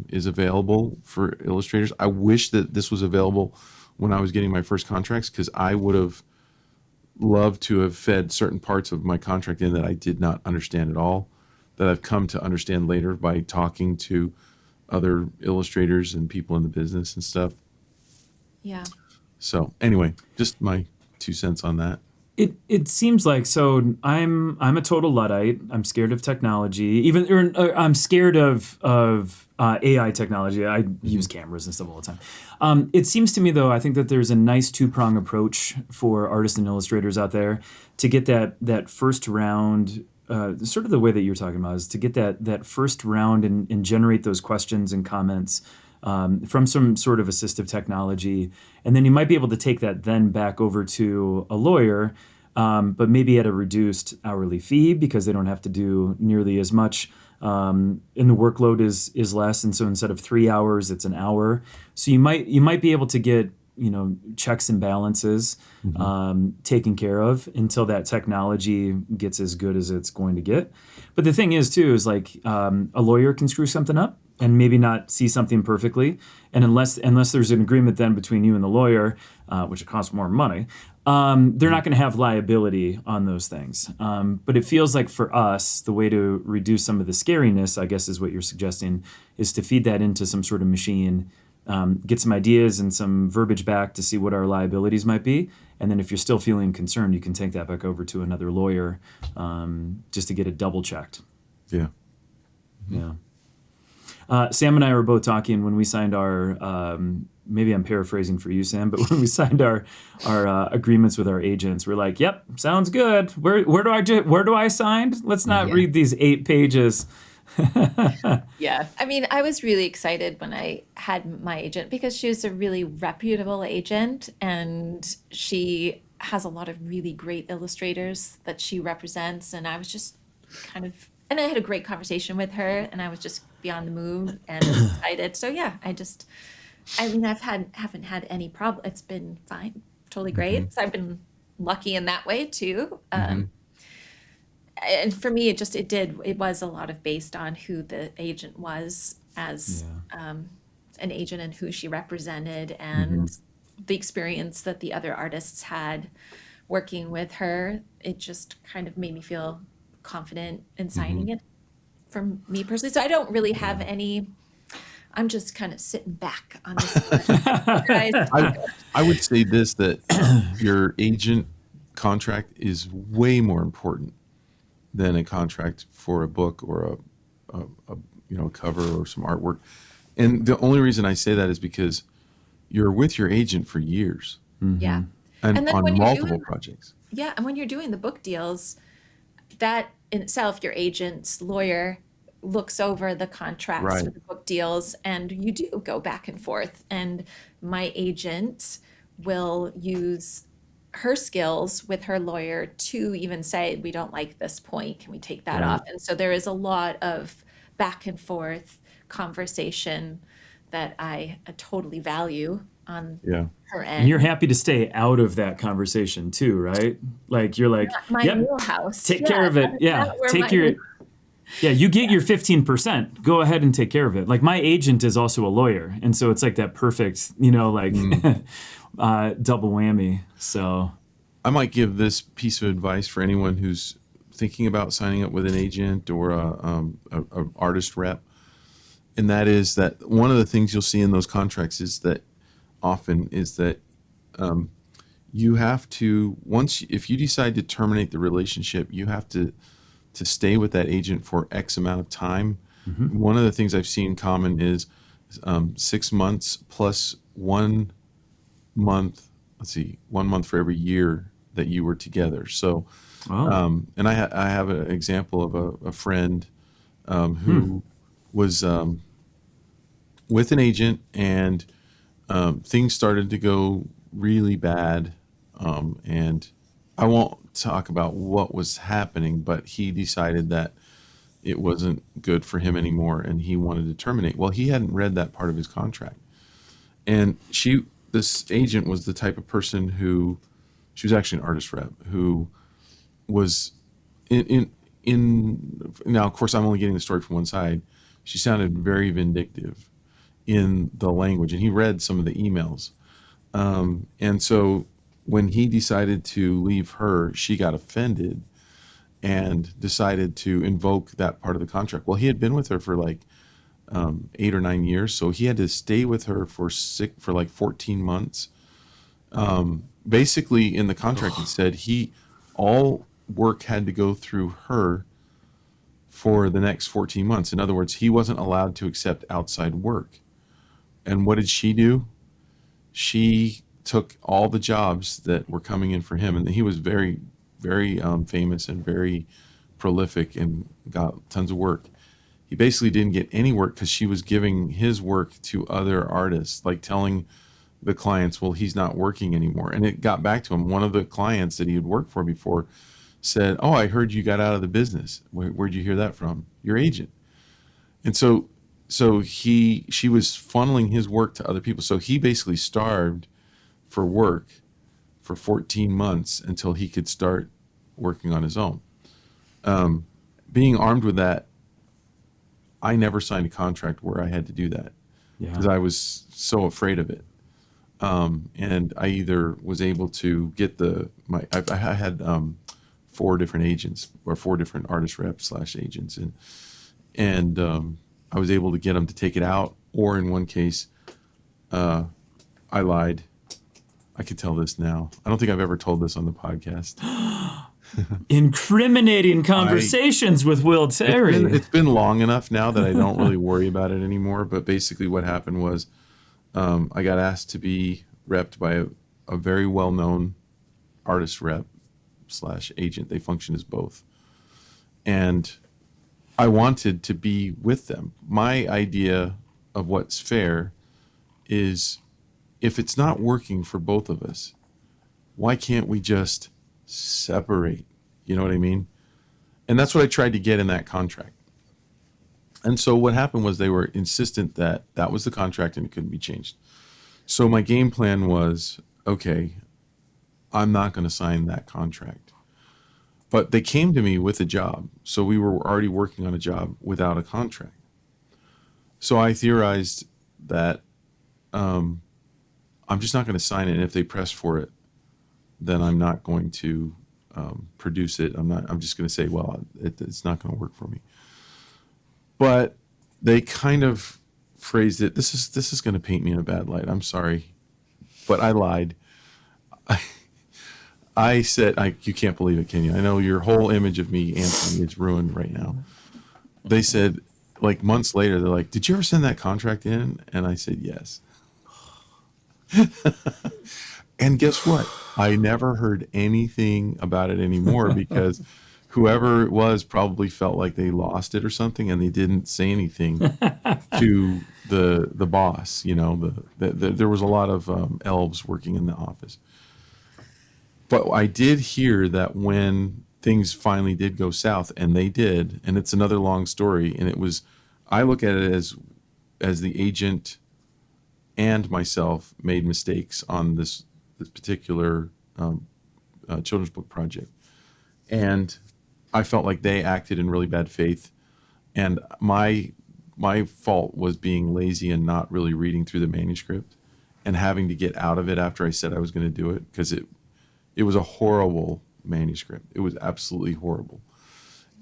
is available for illustrators. I wish that this was available when I was getting my first contracts, because I would have love to have fed certain parts of my contract in that I did not understand at all, that I've come to understand later by talking to other illustrators and people in the business and stuff. Yeah. So anyway, just my 2 cents on that. It seems like, so I'm a total Luddite. I'm scared of technology. Even or I'm scared of AI technology. I use cameras and stuff all the time. It seems to me, though, I think that there's a nice two-prong approach for artists and illustrators out there to get that first round. Sort of the way that you're talking about is to get that first round and generate those questions and comments from some sort of assistive technology. And then you might be able to take that then back over to a lawyer, but maybe at a reduced hourly fee because they don't have to do nearly as much. And the workload is less. And so instead of 3 hours, it's an hour. So you might be able to get, checks and balances taken care of until that technology gets as good as it's going to get. But the thing is, too, is like a lawyer can screw something up and maybe not see something perfectly. And unless there's an agreement then between you and the lawyer, which costs more money, they're not going to have liability on those things. But it feels like for us, the way to reduce some of the scariness, I guess is what you're suggesting, is to feed that into some sort of machine, get some ideas and some verbiage back to see what our liabilities might be. And then if you're still feeling concerned, you can take that back over to another lawyer just to get it double checked. Yeah. Yeah. Sam and I were both talking when we signed our, maybe I'm paraphrasing for you, Sam, but when we signed our agreements with our agents, we're like, yep, sounds good. Where do I sign? Let's not read these 8 pages. Yeah. I mean, I was really excited when I had my agent because she was a really reputable agent and she has a lot of really great illustrators that she represents. And I was just and I had a great conversation with her and I was just beyond the moon and excited. So yeah, I mean, haven't had any problem. It's been fine. Totally great. So I've been lucky in that way too. And for me, it was a lot of based on who the agent was as an agent and who she represented and the experience that the other artists had working with her. It just kind of made me feel confident in signing it for me personally. So I don't really have any, I'm just kind of sitting back on this. I would say this, that your agent contract is way more important than a contract for a book or a cover or some artwork. And the only reason I say that is because you're with your agent for years. Yeah. And then on when multiple projects. Yeah. And when you're doing the book deals, that in itself, your agent's lawyer looks over the contracts for the book deals and you do go back and forth. And my agent will use her skills with her lawyer to even say, we don't like this point, can we take that off? And so there is a lot of back and forth conversation that I totally value on her end. And you're happy to stay out of that conversation too, right? Like you're like, my wheelhouse. Take care of it. You get your 15%. Go ahead and take care of it. Like my agent is also a lawyer, and so it's like that perfect, double whammy. So I might give this piece of advice for anyone who's thinking about signing up with an agent or a artist rep, and that is that one of the things you'll see in those contracts is that you have to, if you decide to terminate the relationship, you have to stay with that agent for X amount of time. One of the things I've seen common is 6 months plus 1 month. 1 month for every year that you were together. So, and I have an example of a friend who was with an agent, and things started to go really bad. And I won't talk about what was happening, but he decided that it wasn't good for him anymore and he wanted to terminate. Well, he hadn't read that part of his contract. And this agent was the type of person who, she was actually an artist rep, who was now, of course, I'm only getting the story from one side. She sounded very vindictive in the language, and he read some of the emails. And so when he decided to leave her, she got offended and decided to invoke that part of the contract. Well, he had been with her for like 8 or 9 years, so he had to stay with her for like 14 months. Basically, in the contract, it said all work had to go through her for the next 14 months. In other words, he wasn't allowed to accept outside work. And what did she do? She took all the jobs that were coming in for him, and he was very, very famous and very prolific and got tons of work. He basically didn't get any work because she was giving his work to other artists, like telling the clients, well, he's not working anymore. And it got back to him. One of the clients that he had worked for before said, oh, I heard you got out of the business. Where'd you hear that from? Your agent. And so she was funneling his work to other people. So he basically starved for work for 14 months until he could start working on his own. Being armed with that, I never signed a contract where I had to do that because I was so afraid of it. And I either was able to get I had 4 different agents or 4 different artist reps / agents, and I was able to get them to take it out, or in one case, I lied. I could tell this now. I don't think I've ever told this on the podcast. Incriminating conversations with Will Terry. It's been long enough now that I don't really worry about it anymore. But basically what happened was I got asked to be repped by a very well-known artist rep / agent. They function as both. And I wanted to be with them. My idea of what's fair is if it's not working for both of us, why can't we just separate? You know what I mean? And that's what I tried to get in that contract. And so what happened was they were insistent that that was the contract and it couldn't be changed. So my game plan was, okay, I'm not going to sign that contract. But they came to me with a job. So we were already working on a job without a contract. So I theorized that I'm just not going to sign it. And if they press for it, then I'm not going to produce it. I'm just going to say, well, it's not going to work for me. But they kind of phrased it. This is going to paint me in a bad light. I'm sorry, but I lied. I said, you can't believe it, can you? I know your whole image of me, Anthony, is ruined right now. They said, like months later, they're like, did you ever send that contract in? And I said, yes. And guess what? I never heard anything about it anymore because whoever it was probably felt like they lost it or something, and they didn't say anything to the boss. You know, there was a lot of elves working in the office. But I did hear that when things finally did go south, and they did, and it's another long story, and I look at it as the agent and myself made mistakes on this particular children's book project. And I felt like they acted in really bad faith. And my fault was being lazy and not really reading through the manuscript and having to get out of it after I said I was going to do it, because it was a horrible manuscript. It was absolutely horrible.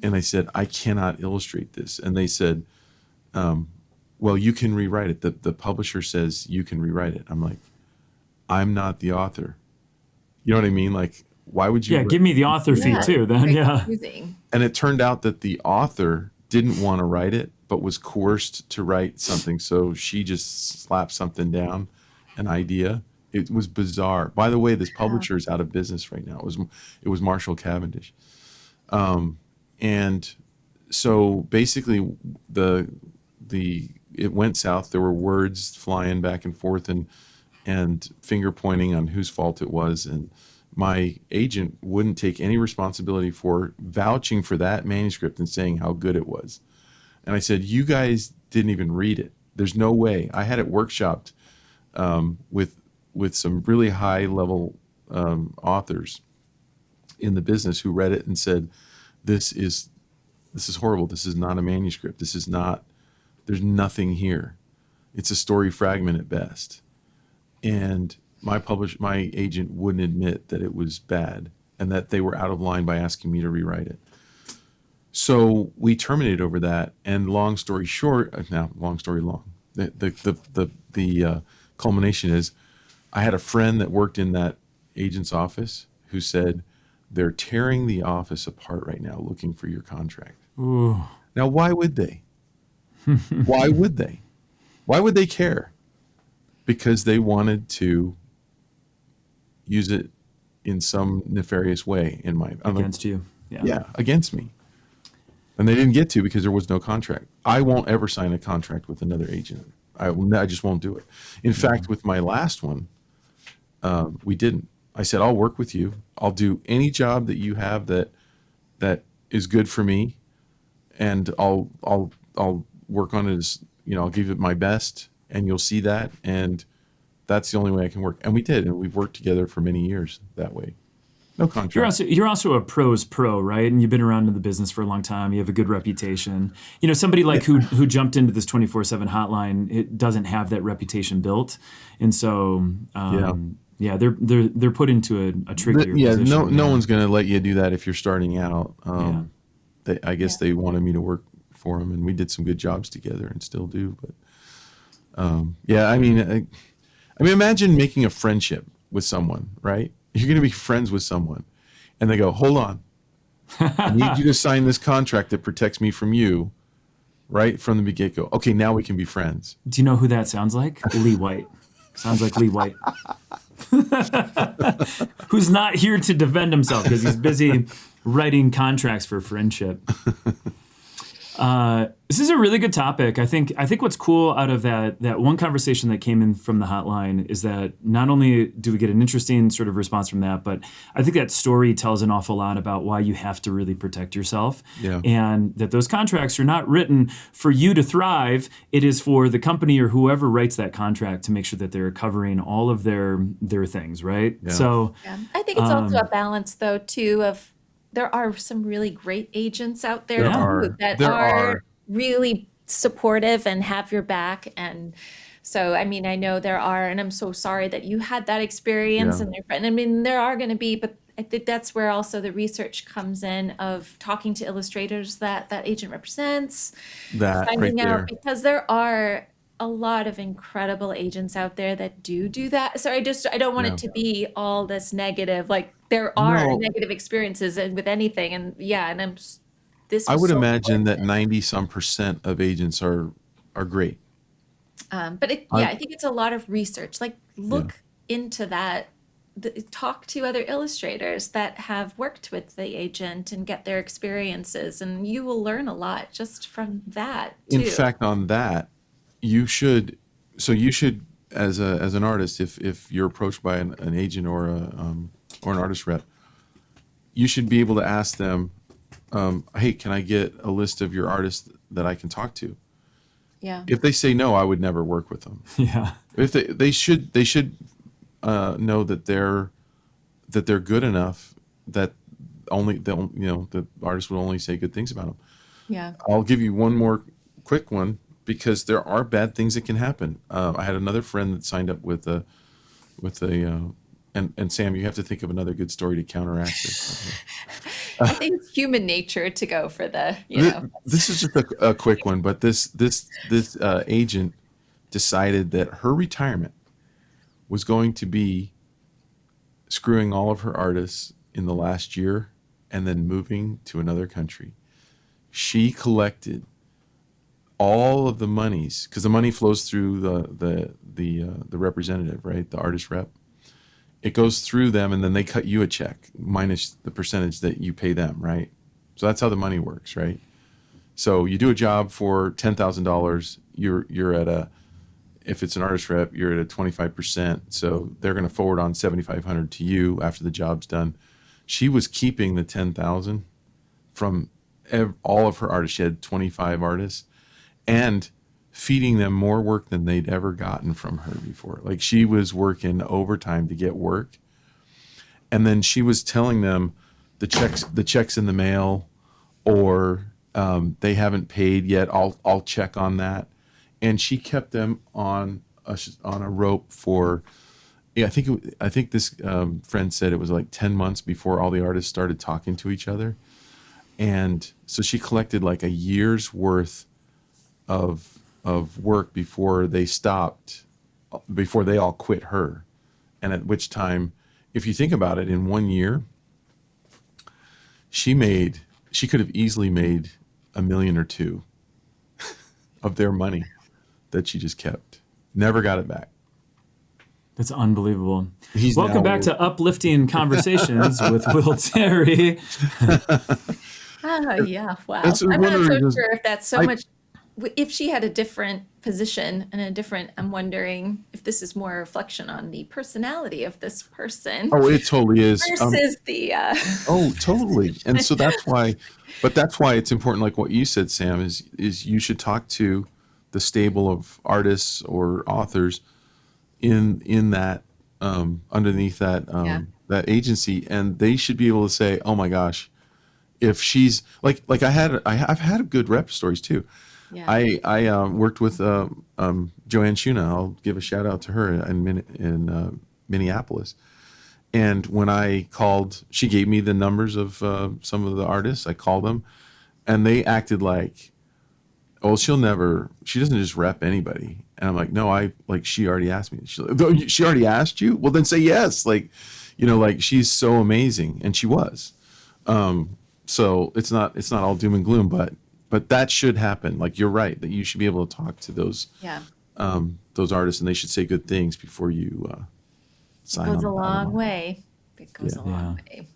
And I said, I cannot illustrate this. And they said, well, you can rewrite it. The publisher says you can rewrite it. I'm like, I'm not the author. You know what I mean? Like, why would you? Yeah, give me the author fee too then. Yeah. Confusing. And it turned out that the author didn't want to write it, but was coerced to write something. So she just slapped something down, an idea. It was bizarre. By the way, this publisher is out of business right now. It was Marshall Cavendish. And so basically it went south. There were words flying back and forth and finger pointing on whose fault it was. And my agent wouldn't take any responsibility for vouching for that manuscript and saying how good it was. And I said, you guys didn't even read it. There's no way. I had it workshopped with some really high level authors in the business who read it and said, this is horrible. This is not a manuscript. There's nothing here. It's a story fragment at best. And my agent wouldn't admit that it was bad and that they were out of line by asking me to rewrite it. So we terminated over that. And long story short, now long story long, the culmination is, I had a friend that worked in that agent's office who said, they're tearing the office apart right now looking for your contract. Ooh. Now, why would they? Why would they? Why would they care? Because they wanted to use it in some nefarious way in my Against you. Yeah, against me. And they didn't get to because there was no contract. I won't ever sign a contract with another agent. I just won't do it. In fact, with my last one, we didn't. I said, I'll work with you. I'll do any job that you have that is good for me, and I'll work on it as, I'll give it my best, and you'll see that, and that's the only way I can work. And we did, and we've worked together for many years that way. No contract. You're also a pro's pro, right? And you've been around in the business for a long time. You have a good reputation. Somebody like who jumped into this 24/7 hotline, it doesn't have that reputation built, and so they're put into a trickier position. No one's going to let you do that if you're starting out. I guess they wanted me to work for them, and we did some good jobs together, and still do. But imagine making a friendship with someone, right? You're going to be friends with someone, and they go, hold on, I need you to sign this contract that protects me from you, right from the get-go. Okay, now we can be friends. Do you know who that sounds like? Lee White. Sounds like Lee White. Who's not here to defend himself because he's busy writing contracts for friendship. This is a really good topic. I think what's cool out of that one conversation that came in from the hotline is that not only do we get an interesting sort of response from that, but I think that story tells an awful lot about why you have to really protect yourself. Yeah. And that those contracts are not written for you to thrive. It is for the company or whoever writes that contract to make sure that they're covering all of their things, right? Yeah. So I think it's also a balance, though, too, of there are some really great agents out there that are really supportive and have your back. And so, I know there are, and I'm so sorry that you had that experience. Yeah. And there are going to be, but I think that's where also the research comes in of talking to illustrators that agent represents, finding out, because there are a lot of incredible agents out there that do that. So I don't want it to be all this negative. Like there are negative experiences with anything, and I would imagine that 90% of agents are great. But I think it's a lot of research. Like look into that. Talk to other illustrators that have worked with the agent and get their experiences, and you will learn a lot just from that too. In fact, on that, you should as an artist, if you're approached by an agent or an artist rep, you should be able to ask them, hey, can I get a list of your artists that I can talk to? Yeah. If they say no, I would never work with them. Yeah. If they should know that they're good enough that the artist will only say good things about them. Yeah. I'll give you one more quick one, because there are bad things that can happen. I had another friend that signed up with a and Sam, you have to think of another good story to counteract this. I think it's human nature to go for the, This is just a quick one, but this agent decided that her retirement was going to be screwing all of her artists in the last year and then moving to another country. She collected all of the monies, because the money flows through the representative, right? The artist rep. It goes through them, and then they cut you a check minus the percentage that you pay them, right? So that's how the money works, right? So you do a job for $10,000. You're at if it's an artist rep, you're at a 25%. So they're going to forward on $7,500 to you after the job's done. She was keeping the $10,000 from all of her artists. She had 25 artists, and feeding them more work than they'd ever gotten from her before. Like, she was working overtime to get work. And then she was telling them the checks in the mail, or they haven't paid yet. I'll check on that. And she kept them on a rope for Yeah, I think this friend said it was like 10 months before all the artists started talking to each other. And so she collected like a year's worth of work before they stopped, before they all quit her. And at which time, if you think about it, in 1 year, she could have easily made $1 million or $2 million of their money that she just kept. Never got it back. That's unbelievable. He's Welcome now back to Uplifting Conversations with Will Terry. Oh, yeah. Wow. And so I'm not so wondering, sure if that's so I- much. If she had a different position and a different, I'm wondering if this is more a reflection on the personality of this person oh, it totally is. versus the. Oh, totally. And so that's why it's important, like what you said, Sam, is you should talk to the stable of artists or authors in that underneath that Yeah. that agency, and they should be able to say, oh my gosh, if she's like I've had good rep stories too. Yeah. I worked with Joanne Shuna. I'll give a shout out to her in Minneapolis. And when I called, she gave me the numbers of some of the artists. I called them, and they acted like, "Oh, she doesn't just rep anybody." And I'm like, "No, she already asked me." She's like, "Oh, she already asked you? Well, then say yes." Like, like she's so amazing, and she was. So it's not all doom and gloom, but that should happen. Like, you're right, that you should be able to talk to those Yeah. those artists, and they should say good things before you sign It on. goes a the dotted long line. way. It goes a long Yeah. way.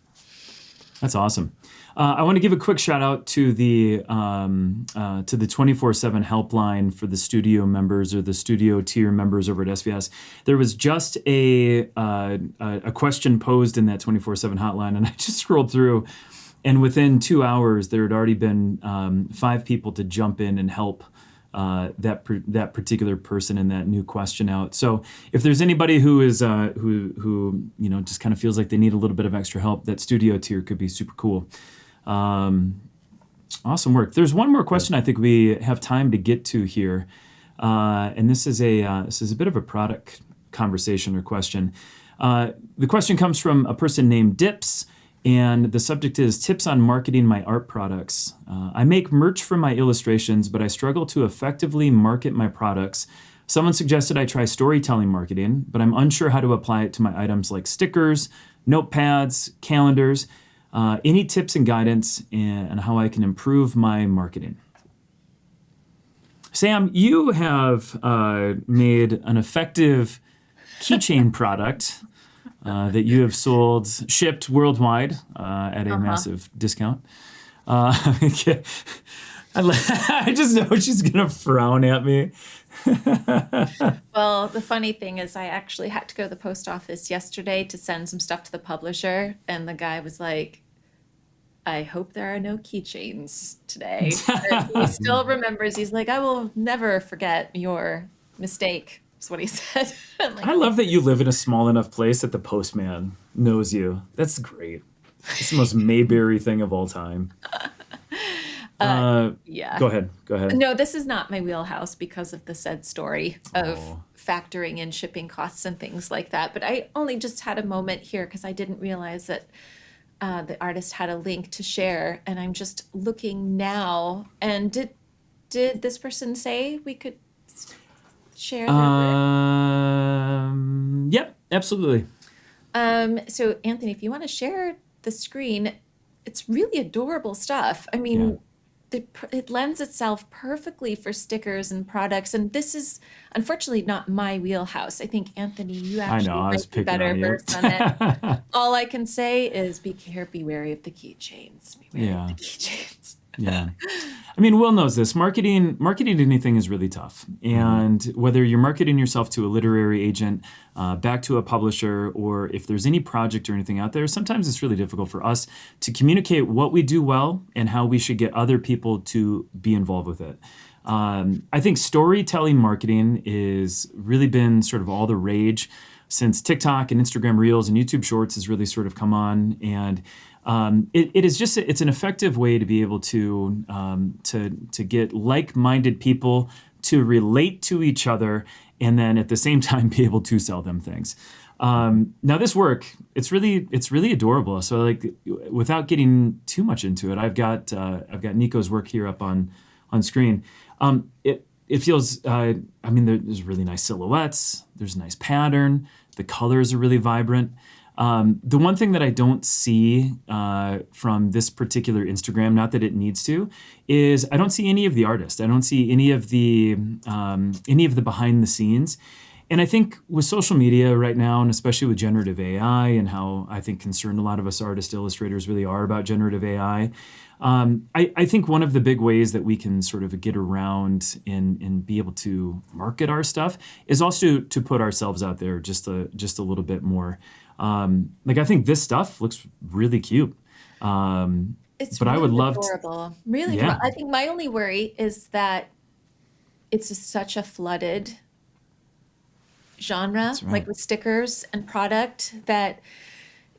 That's awesome. I want to give a quick shout out to the 24/7 helpline for the studio members or the studio tier members over at SVS. There was just a question posed in that 24/7 hotline, and I just scrolled through, and within 2 hours there had already been 5 people to jump in and help that particular person in that new question out. So if there's anybody who is who just kind of feels like they need a little bit of extra help, that studio tier could be super cool. Awesome work. There's one more question I think we have time to get to here, and this is a bit of a product conversation or question. The question comes from a person named Dips. And the subject is tips on marketing my art products. I make merch for my illustrations, but I struggle to effectively market my products. Someone suggested I try storytelling marketing, but I'm unsure how to apply it to my items like stickers, notepads, calendars. Any tips and guidance on how I can improve my marketing? Sam, you have made an effective keychain product that you have shipped worldwide at a massive discount. I just know she's going to frown at me. Well, the funny thing is I actually had to go to the post office yesterday to send some stuff to the publisher, and the guy was like, I hope there are no keychains today. And he still remembers. He's like, I will never forget your mistake. That's what he said. I'm like, I love that you live in a small enough place that the postman knows you. That's great. It's the most Mayberry thing of all time. yeah. Go ahead. No, this is not my wheelhouse because of the said story of factoring in shipping costs and things like that. But I only just had a moment here because I didn't realize that the artist had a link to share, and I'm just looking now. And did this person say we could share their work? Yep, absolutely. So Anthony, if you want to share the screen, it's really adorable stuff. I mean, it lends itself perfectly for stickers and products. And this is unfortunately not my wheelhouse. I think Anthony, you actually I was might be picking better on you. versed on it. All I can say is be wary of the keychains. Be wary of the keychains. Yeah. I mean, Will knows this. Marketing anything is really tough. And whether you're marketing yourself to a literary agent, back to a publisher, or if there's any project or anything out there, sometimes it's really difficult for us to communicate what we do well and how we should get other people to be involved with it. I think storytelling marketing is really been sort of all the rage since TikTok and Instagram Reels and YouTube Shorts has really sort of come on. And it is just it's an effective way to be able to get like-minded people to relate to each other, and then at the same time be able to sell them things. Now this work, it's really adorable. So like, without getting too much into it, I've got Nico's work here up on screen. It feels, I mean, there's really nice silhouettes. There's a nice pattern. The colors are really vibrant. The one thing that I don't see from this particular Instagram, not that it needs to, is I don't see any of the artists. I don't see any of the behind the scenes. And I think with social media right now, and especially with generative AI and how I think concerned a lot of us artist illustrators really are about generative AI, I think one of the big ways that we can sort of get around and be able to market our stuff is also to put ourselves out there just a little bit more. Like, I think this stuff looks really cute. It's But I really would love adorable. Really yeah, adorable. I think my only worry is that such a flooded genre, that's like right. with stickers and product, that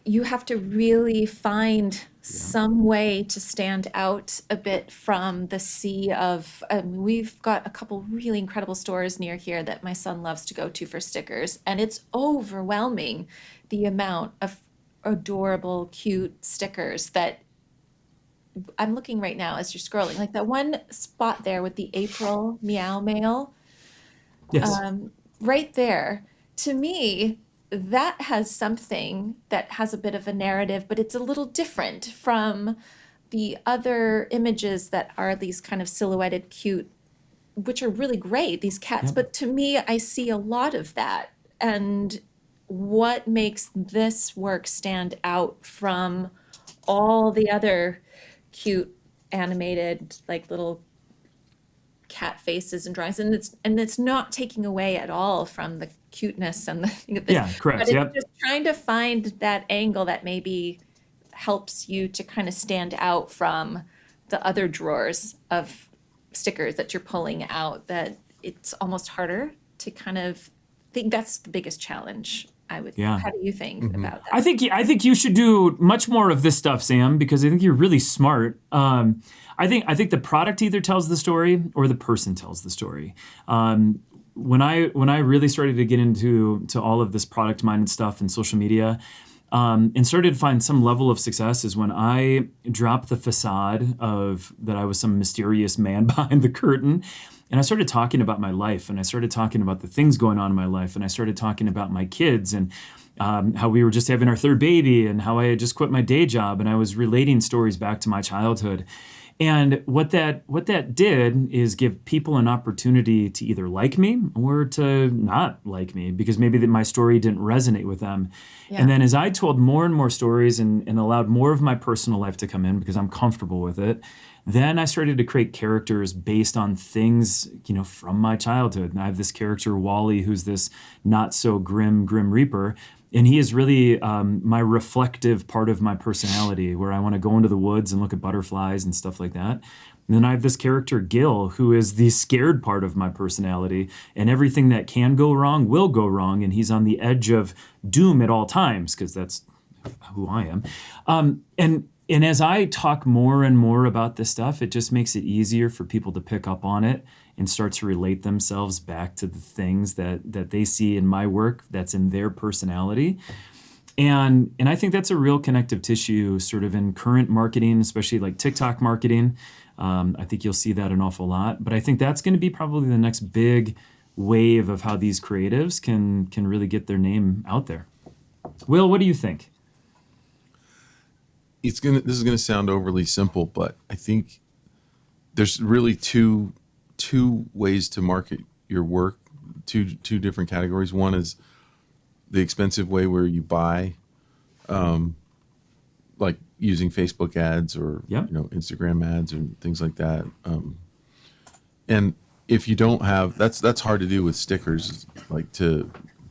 you have to really find Yeah. some way to stand out a bit from the sea of. We've got a couple really incredible stores near here that my son loves to go to for stickers, and it's overwhelming the amount of adorable, cute stickers that I'm looking right now as you're scrolling. Like that one spot there with the April meow mail, Yes. um, right there, to me, that has something that has a bit of a narrative, but it's a little different from the other images that are these kind of silhouetted, cute, which are really great, these cats. Yep. But to me, I see a lot of that. And what makes this work stand out from all the other cute animated, like little cat faces and drawings, and it's not taking away at all from the cuteness and the this, Yeah. but Correct. it's Yep. just trying to find that angle that maybe helps you to kind of stand out from the other drawers of stickers that you're pulling out, that it's almost harder to kind of think. That's the biggest challenge, I would. Yeah. How do you think Hmm. about I that? think you should do much more of this stuff, Sam, because I think you're really smart. I think the product either tells the story or the person tells the story. When I really started to get into all of this product minded stuff and social media, and started to find some level of success, is when I dropped the facade of that I was some mysterious man behind the curtain. And I started talking about my life, and I started talking about the things going on in my life, and I started talking about my kids, and how we were just having our third baby, and how I had just quit my day job, and I was relating stories back to my childhood. And what that did is give people an opportunity to either like me or to not like me, because maybe my story didn't resonate with them. And Yeah. then as I told more and more stories, and allowed more of my personal life to come in because I'm comfortable with it, then I started to create characters based on things, from my childhood. And I have this character, Wally, who's this not so grim Reaper. And he is really my reflective part of my personality, where I want to go into the woods and look at butterflies and stuff like that. And then I have this character, Gil, who is the scared part of my personality, and everything that can go wrong will go wrong. And he's on the edge of doom at all times, because that's who I am. And as I talk more and more about this stuff, it just makes it easier for people to pick up on it and start to relate themselves back to the things that they see in my work that's in their personality. And I think that's a real connective tissue sort of in current marketing, especially like TikTok marketing. I think you'll see that an awful lot. But I think that's going to be probably the next big wave of how these creatives can really get their name out there. Will, what do you think? This is gonna sound overly simple, but I think there's really two ways to market your work, two different categories. One is the expensive way, where you buy, like using Facebook ads, or Yep. Instagram ads and things like that. And if you don't have, that's hard to do with stickers,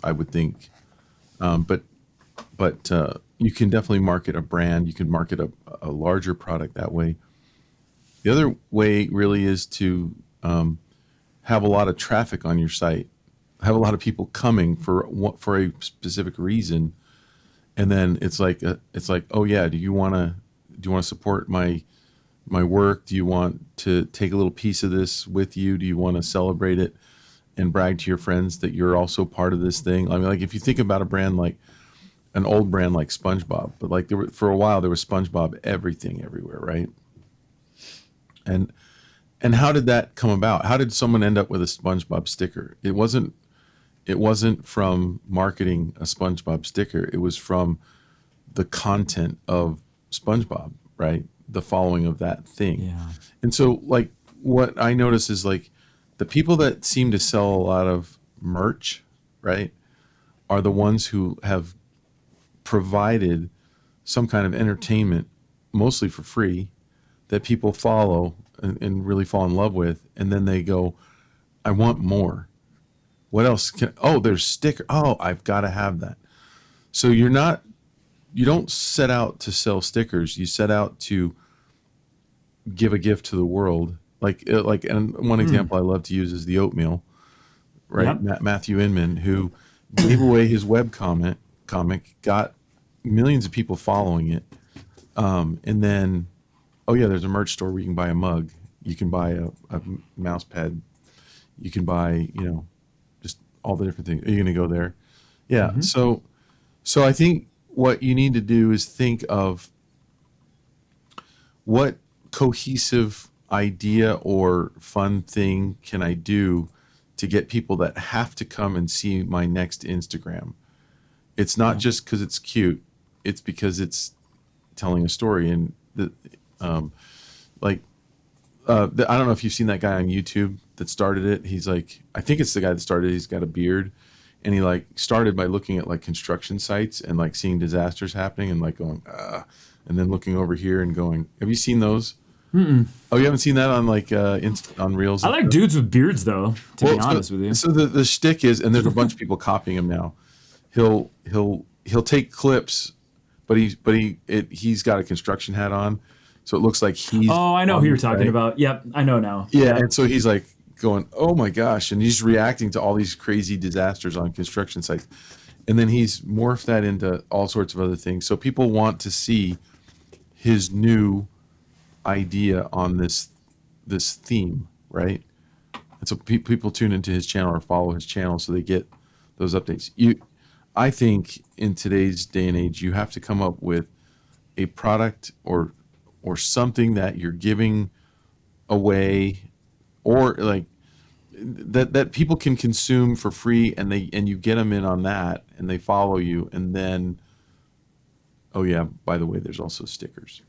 I would think. But you can definitely market a brand. You can market a larger product that way. The other way really is to have a lot of traffic on your site, have a lot of people coming for a specific reason, and then it's like, oh yeah, do you want to support my work? Do you want to take a little piece of this with you? Do you want to celebrate it? and brag to your friends that you're also part of this thing. I mean, like if you think about a brand like an old brand like SpongeBob, but like for a while there was SpongeBob everything everywhere, right? And how did that come about? How did someone end up with a SpongeBob sticker? It wasn't from marketing a SpongeBob sticker. It was from the content of SpongeBob, right? The following of that thing. Yeah. And so like what I notice is like the people that seem to sell a lot of merch, right, are the ones who have provided some kind of entertainment, mostly for free, that people follow and really fall in love with. And then they go, I want more. What else there's sticker. Oh, I've got to have that. So you don't set out to sell stickers. You set out to give a gift to the world. And one example I love to use is the oatmeal, right? Yep. Matthew Inman, who gave away his web comic, got millions of people following it. And then, there's a merch store where you can buy a mug. You can buy a mouse pad. You can buy, just all the different things. Are you going to go there? Yeah. Mm-hmm. So I think what you need to do is think of what cohesive idea or fun thing can I do to get people that have to come and see my next Instagram. It's not just because it's cute. It's because it's telling a story. And I don't know if you've seen that guy on YouTube that started it. He's like, I think it's the guy that started it. He's got a beard. And he like started by looking at like construction sites and like seeing disasters happening and like going, and then looking over here and going, have you seen those? Mm-mm. Oh, you haven't seen that on like on Reels? I like dudes with beards though, to be honest with you. So the shtick is, and there's a bunch of people copying him now. He'll take clips, but he's got a construction hat on, so it looks like he's. Oh, I know who you're talking about. Yep, I know now. Yeah, and so he's like going, oh my gosh, and he's reacting to all these crazy disasters on construction sites, and then he's morphed that into all sorts of other things. So people want to see his new idea on this theme, right? And so people tune into his channel or follow his channel so they get those updates. I think in today's day and age, you have to come up with a product or something that you're giving away, or like that people can consume for free, and you get them in on that, and they follow you, and then, oh yeah, by the way, there's also stickers.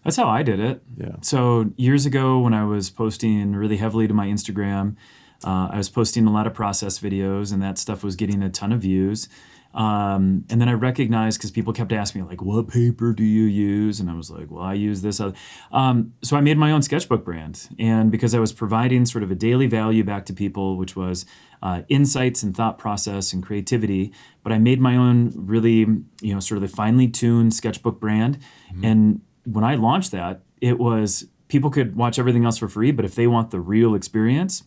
That's how I did it. Yeah. So years ago when I was posting really heavily to my Instagram, I was posting a lot of process videos, and that stuff was getting a ton of views. And then I recognized, because people kept asking me, like, what paper do you use? And I was like, well, I use this. So I made my own sketchbook brand. And because I was providing sort of a daily value back to people, which was insights and thought process and creativity, but I made my own really, sort of the finely tuned sketchbook brand. Mm-hmm. And when I launched that, it was people could watch everything else for free, but if they want the real experience,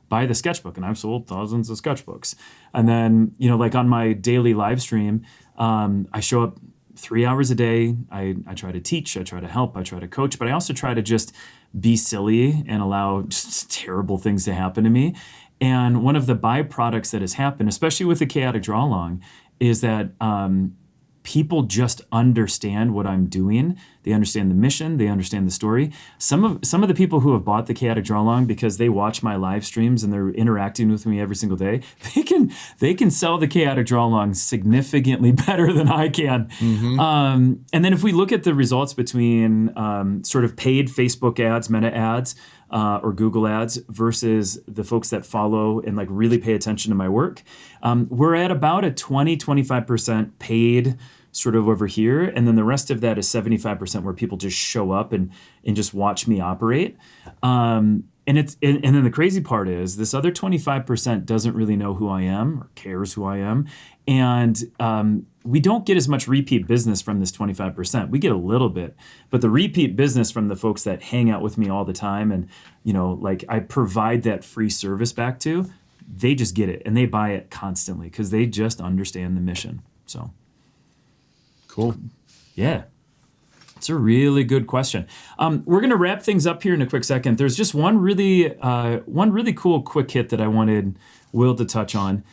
buy the sketchbook. And I've sold thousands of sketchbooks. And then, like on my daily live stream, I show up 3 hours a day. I try to teach, I try to help, I try to coach, but I also try to just be silly and allow just terrible things to happen to me. And one of the byproducts that has happened, especially with the chaotic draw along, is that people just understand what I'm doing. They understand the mission. They understand the story. Some of the people who have bought the chaotic draw along because they watch my live streams and they're interacting with me every single day, they can sell the chaotic draw along significantly better than I can. Mm-hmm. And then if we look at the results between sort of paid Facebook ads, Meta ads, or Google ads versus the folks that follow and like really pay attention to my work, we're at about a 20-25% paid sort of over here, and then the rest of that is 75% where people just show up and just watch me operate. And then the crazy part is this other 25% doesn't really know who I am or cares who I am, and we don't get as much repeat business from this 25%. We get a little bit, but the repeat business from the folks that hang out with me all the time and like I provide that free service back to, they just get it and they buy it constantly because they just understand the mission. So cool. Yeah. It's a really good question. We're going to wrap things up here in a quick second. There's just one really cool quick hit that I wanted Will to touch on.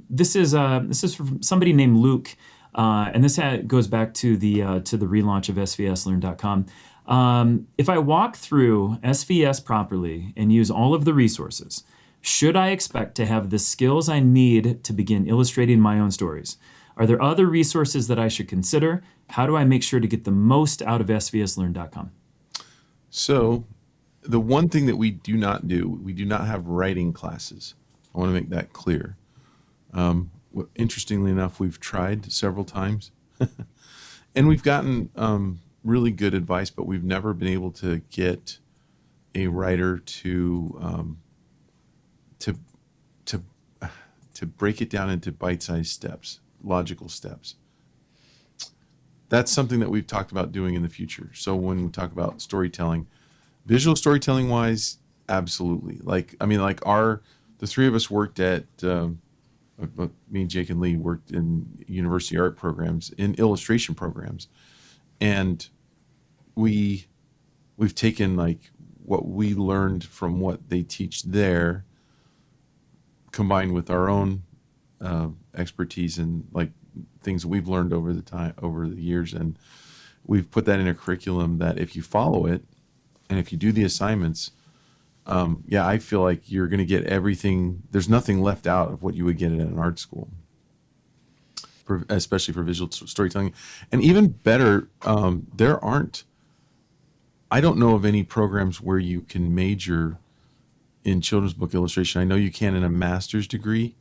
This is from somebody named Luke, and this goes back to the relaunch of svslearn.com. If I walk through SVS properly and use all of the resources, should I expect to have the skills I need to begin illustrating my own stories? Are there other resources that I should consider? How do I make sure to get the most out of svslearn.com? So the one thing that we do not have writing classes. I want to make that clear. Interestingly enough, we've tried several times and we've gotten really good advice, but we've never been able to get a writer to break it down into bite-sized steps, logical steps. That's something that we've talked about doing in the future. So when we talk about storytelling, visual storytelling wise, absolutely. The three of us worked at, me, Jake, and Lee worked in university art programs, in illustration programs. And we've taken what we learned from what they teach there, combined with our own expertise and things that we've learned over the years, and we've put that in a curriculum that if you follow it and if you do the assignments, I feel like you're going to get everything. There's nothing left out of what you would get at an art school, especially for visual storytelling. And even better, I don't know of any programs where you can major in children's book illustration. I know you can in a master's degree.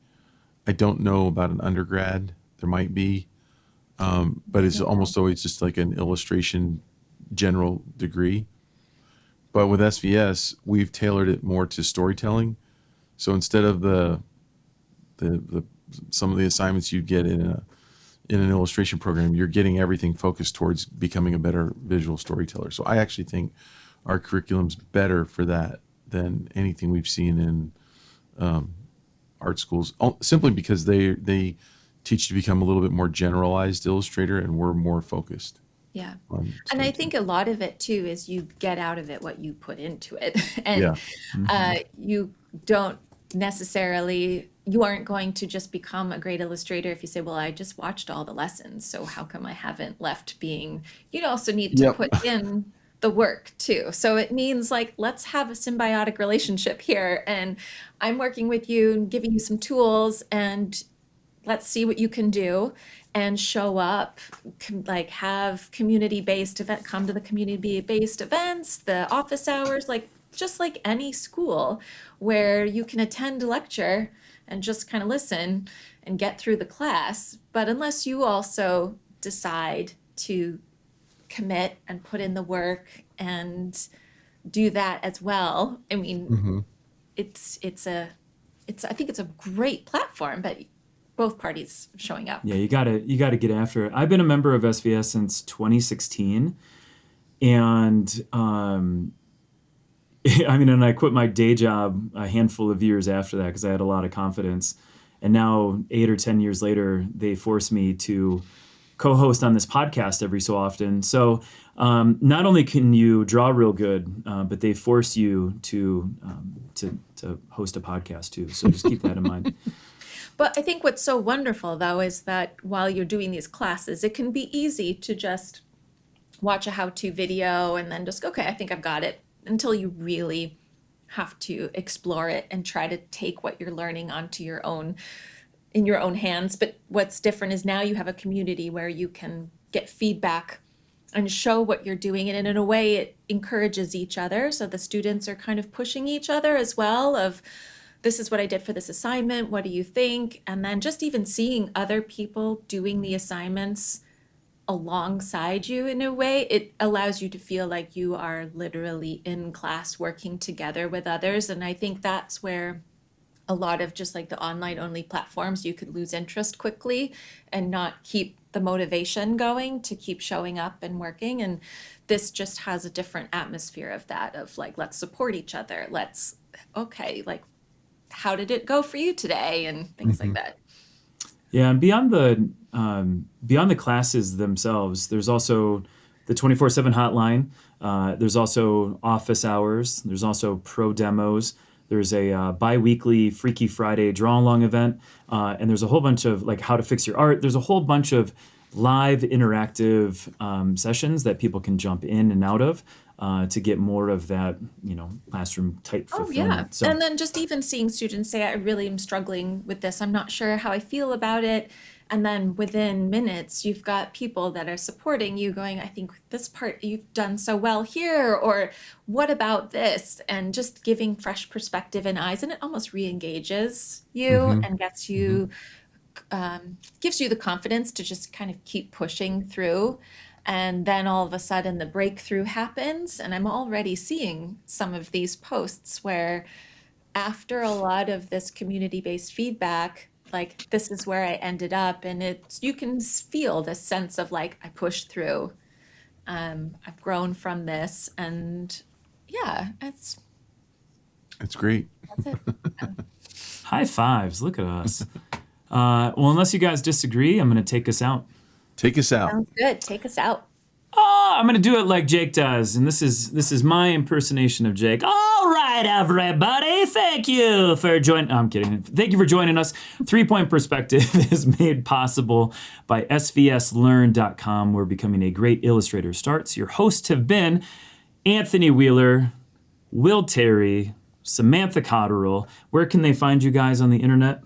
I don't know about an undergrad. There might be, but it's almost always just like an illustration general degree. But with SVS, we've tailored it more to storytelling. So instead of some of the assignments you'd get in an illustration program, you're getting everything focused towards becoming a better visual storyteller. So I actually think our curriculum's better for that than anything we've seen in art schools, simply because they teach you to become a little bit more generalized illustrator, and we're more focused. Yeah. And I think a lot of it too is you get out of it what you put into it. And you don't necessarily, you aren't going to just become a great illustrator if you say, well, I just watched all the lessons, so how come I haven't left being, you also need to put in the work too. So it means let's have a symbiotic relationship here, and I'm working with you and giving you some tools, and let's see what you can do, and show up, have community-based event, come to the community-based events, the office hours, just like any school where you can attend a lecture and just kind of listen and get through the class. But unless you also decide to commit and put in the work and do that as well, I mean, I think it's a great platform, but both parties showing up. Yeah, you gotta get after it. I've been a member of SVS since 2016, and and I quit my day job a handful of years after that because I had a lot of confidence. And now 8 or 10 years later, they force me to co-host on this podcast every so often. So not only can you draw real good, but they force you to host a podcast too. So just keep that in mind. But I think what's so wonderful, though, is that while you're doing these classes, it can be easy to just watch a how-to video and then just, okay, I think I've got it, until you really have to explore it and try to take what you're learning onto in your own hands. But what's different is now you have a community where you can get feedback and show what you're doing. And in a way, it encourages each other. So the students are kind of pushing each other as well of, this is what I did for this assignment. What do you think? And then just even seeing other people doing the assignments alongside you in a way, it allows you to feel like you are literally in class working together with others. And I think that's where a lot of just the online only platforms, you could lose interest quickly and not keep the motivation going to keep showing up and working. And this just has a different atmosphere of that, of let's support each other. How did it go for you today? And things like that. Yeah, and beyond the classes themselves, there's also the 24/7 hotline. There's also office hours. There's also pro demos. There's a bi-weekly Freaky Friday draw-along event. And there's a whole bunch of like how to fix your art. There's a whole bunch of live interactive sessions that people can jump in and out of to get more of that, classroom type fulfillment. So, and then just even seeing students say, I really am struggling with this. I'm not sure how I feel about it. And then within minutes, you've got people that are supporting you going, I think this part you've done so well here, or what about this? And just giving fresh perspective and eyes. And it almost re-engages you and gets you, gives you the confidence to just kind of keep pushing through. And then all of a sudden the breakthrough happens. And I'm already seeing some of these posts where after a lot of this community-based feedback, like this is where I ended up, and you can feel this sense of like I pushed through. I've grown from this, and yeah, it's great. That's it. High fives! Look at us. Well, unless you guys disagree, I'm going to take us out. Take us out. Sounds good. Take us out. Oh, I'm going to do it like Jake does, and this is my impersonation of Jake. All right, everybody, thank you for joining. I'm kidding. Thank you for joining us. 3-Point Perspective is made possible by svslearn.com, where becoming a great illustrator starts. Your hosts have been Anthony Wheeler, Will Terry, Samantha Cotterill. Where can they find you guys on the internet?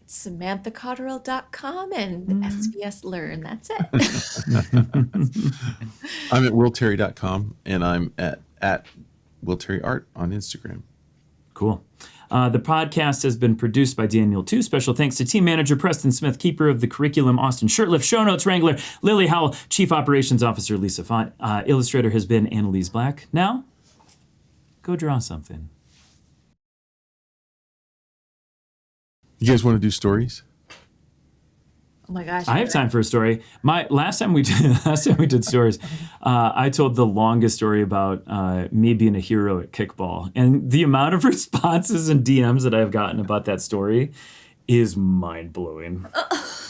SamanthaCotterill.com and SVS Learn. That's it. I'm at willterry.com, and I'm at willterryart on Instagram. Cool. The podcast has been produced by Daniel Tu. Special thanks to team manager Preston Smith, keeper of the curriculum Austin Shirtliff, show notes wrangler Lily Howell, chief operations officer Lisa Font. Illustrator has been Annalise Black. Now, go draw something. You guys want to do stories? Oh my gosh. I have time for a story. Last time we did stories, I told the longest story about me being a hero at kickball. And the amount of responses and DMs that I've gotten about that story is mind-blowing.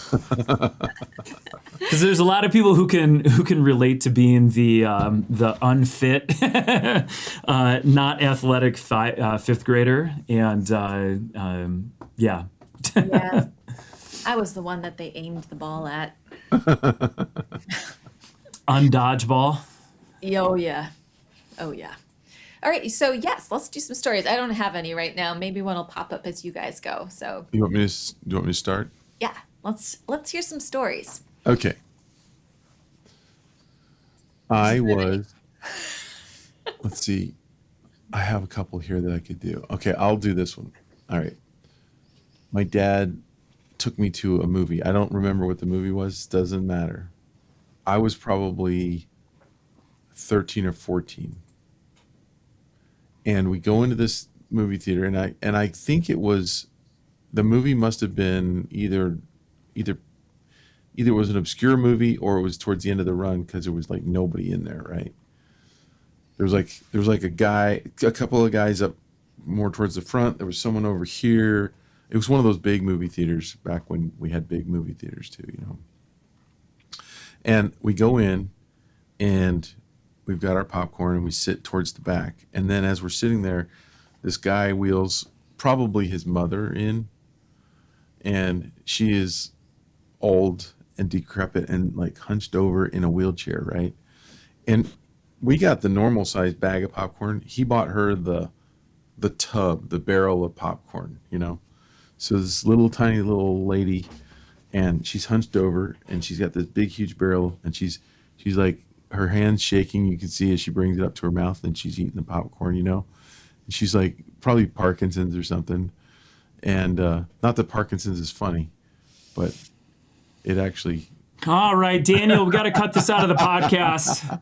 Because there's a lot of people who can relate to being the unfit, not athletic fifth grader, and yeah. Yeah. I was the one that they aimed the ball at. Undodgeball. Oh yeah. Oh yeah. All right, so yes, let's do some stories. I don't have any right now. Maybe one will pop up as you guys go. So You want me to start? yeah, let's hear some stories. Okay. Let's see. I have a couple here that I could do. Okay, I'll do this one. All right. My dad took me to a movie. I don't remember what the movie was. Doesn't matter. I was probably 13 or 14. And we go into this movie theater, and I think the movie must have been either it was an obscure movie or it was towards the end of the run, because there was like nobody in there, right? There was like a couple of guys up more towards the front. There was someone over here. It was one of those big movie theaters back when we had big movie theaters too, And we go in, and we've got our popcorn, and we sit towards the back. And then as we're sitting there, this guy wheels probably his mother in, and she is old and decrepit and like hunched over in a wheelchair, right? And we got the normal sized bag of popcorn. He bought her the tub, the barrel of popcorn, So this little tiny little lady, and she's hunched over, and she's got this big huge barrel, and she's like, her hand's shaking. You can see as she brings it up to her mouth, and she's eating the popcorn, And she's like probably Parkinson's or something. And not that Parkinson's is funny, but it actually. All right, Daniel, we got to cut this out of the podcast.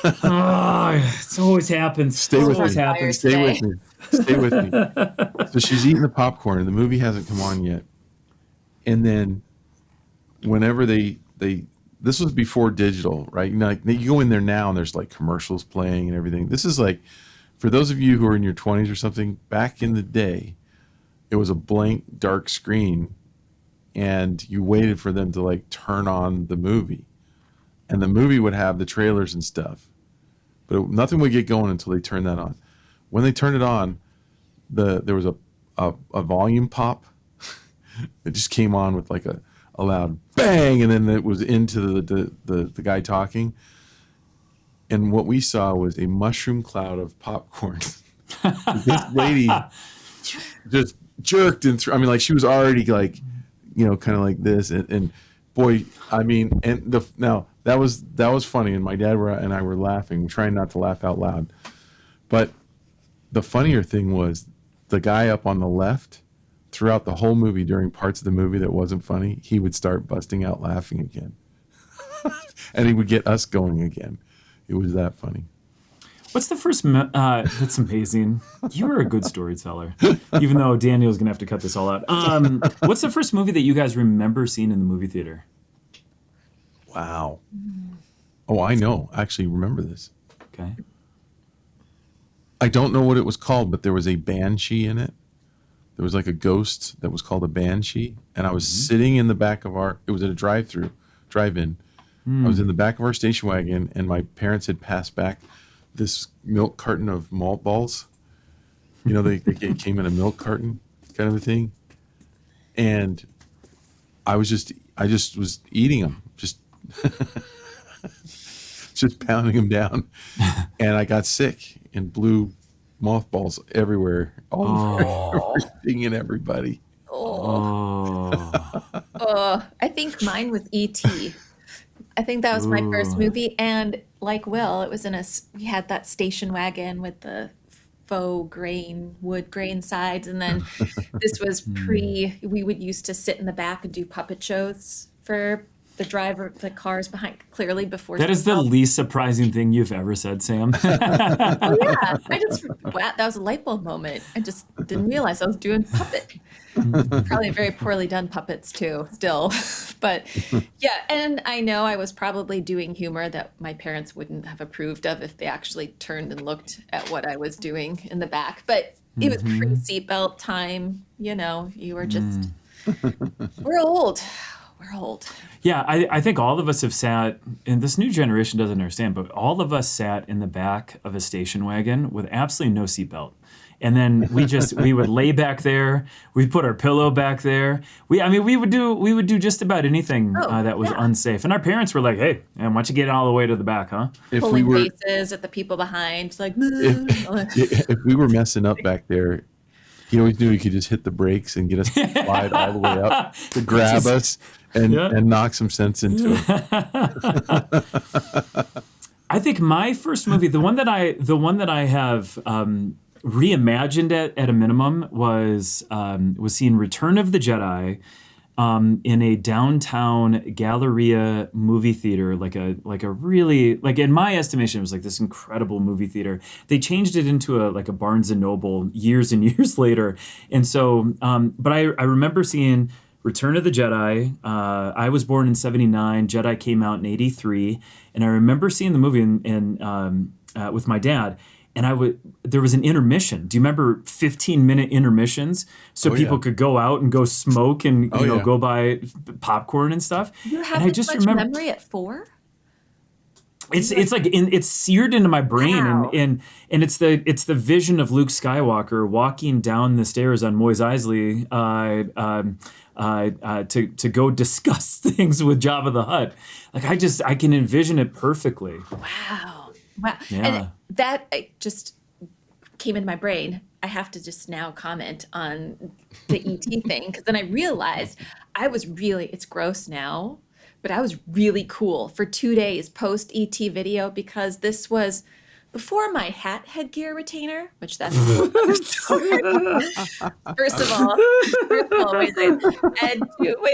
It always happens. Stay with me. Stay with me. So she's eating the popcorn, and the movie hasn't come on yet. And then whenever this was before digital, right? Like you go in there now, and there's like commercials playing and everything. This is like, for those of you who are in your 20s or something, back in the day, it was a blank, dark screen, and you waited for them to like turn on the movie. and the movie would have the trailers and stuff, but nothing would get going until they turned that on. When they turned it on, there was a volume pop. It just came on with like a loud bang, and then it was into the guy talking. And what we saw was a mushroom cloud of popcorn. This lady just jerked and threw. I mean, like, she was already like, kind of like this, and boy, I mean, and now that was funny, and my dad and I were laughing, trying not to laugh out loud. But the funnier thing was the guy up on the left, throughout the whole movie, during parts of the movie that wasn't funny, he would start busting out laughing again. And he would get us going again. It was that funny. What's the first? That's amazing. You are a good storyteller, even though Daniel's gonna have to cut this all out. What's the first movie that you guys remember seeing in the movie theater? Wow. Oh, I know. I actually remember this. Okay. I don't know what it was called, but there was a banshee in it. There was like a ghost that was called a banshee, and I was sitting in the back of it was at a drive-in. I was in the back of our station wagon, and my parents had passed back this milk carton of malt balls. They came in a milk carton kind of a thing. And I just was eating them, just pounding them down. And I got sick and blew mothballs everywhere, all stinging everybody. I think mine was E.T. I think that was my first movie, and like Will, it was we had that station wagon with the faux wood grain sides, and then this was we would used to sit in the back and do puppet shows for the cars behind, clearly before. That is the least surprising thing you've ever said, Sam. Oh yeah, that was a light bulb moment. I just didn't realize I was doing puppet. Probably very poorly done puppets too, still. But yeah, and I know I was probably doing humor that my parents wouldn't have approved of if they actually turned and looked at what I was doing in the back. But it was pre-seatbelt time, you were just, we're old. We're old. Yeah, I think all of us have sat, and this new generation doesn't understand, but all of us sat in the back of a station wagon with absolutely no seatbelt. And then we would lay back there. We'd put our pillow back there. We would do just about anything that was unsafe. And our parents were like, "Hey, man, why don't you get all the way to the back, huh?" Pulling faces at the people behind, like. If we were messing up back there, he always knew he could just hit the brakes and get us to slide all the way up to grab us and knock some sense into it. I think my first movie, the one that I have reimagined at a minimum, was seeing Return of the Jedi in a downtown Galleria movie theater, like a really, like, in my estimation, it was like this incredible movie theater. They changed it into a Barnes and Noble years and years later, and so but I remember seeing Return of the Jedi. I was born in '79. Jedi came out in '83, and I remember seeing the movie with my dad. And there was an intermission. Do you remember 15-minute intermissions so people could go out and go smoke and go buy popcorn and stuff? You have this much memory at 4? It's like it's seared into my brain, Wow. and it's the vision of Luke Skywalker walking down the stairs on Mos Eisley to go discuss things with Jabba the Hutt. Like, I can envision it perfectly. Wow. Yeah. And that just came in my brain. I have to just now comment on the ET thing, because then I realized it's gross now, but I was really cool for 2 days post ET video, because this was before my headgear retainer, which that's another story. First of all, wait,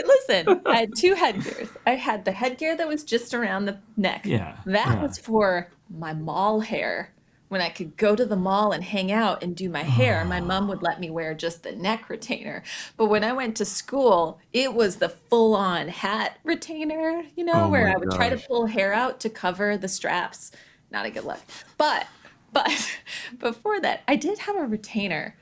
listen. I had 2 headgears. I had the headgear that was just around the neck. Yeah. That was for my mall hair. When I could go to the mall and hang out and do my hair, my mom would let me wear just the neck retainer. But when I went to school, it was the full-on hat retainer, where I would try to pull hair out to cover the straps. Not a good look. But before that, I did have a retainer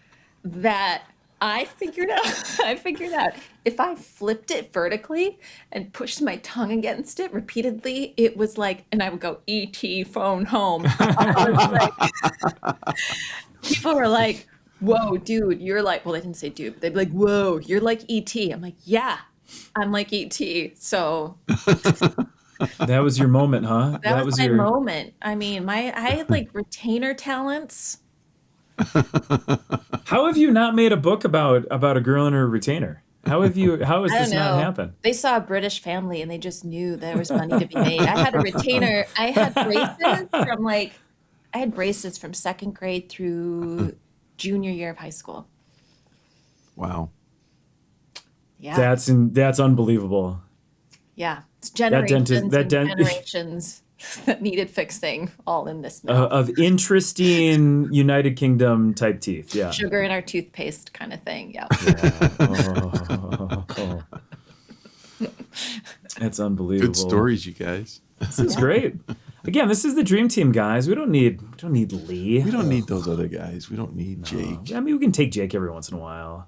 that I figured out. I figured out if I flipped it vertically and pushed my tongue against it repeatedly, it was like, and I would go "ET phone home." I was like, people were like, "Whoa, dude, you're like." Well, they didn't say dude. But they'd be like, "Whoa, you're like ET." I'm like, "Yeah, I'm like ET." So That was your moment, huh? that was my moment. I mean, I had like retainer talents. How have you not made a book about a girl and her retainer? How has I don't this not know. happened? They saw a British family and they just knew there was money to be made. I had a retainer. I had braces from second grade through junior year of high school. Wow. Yeah. That's unbelievable. Yeah. It's That dentist, generations that needed fixing all in this mouth. of interesting United Kingdom type teeth. Yeah. Sugar in our toothpaste kind of thing. Yeah. Oh. That's unbelievable. Good stories, you guys. This is great. Again, this is the dream team, guys. We don't need Lee. We don't need those other guys. We don't need Jake. I mean, we can take Jake every once in a while.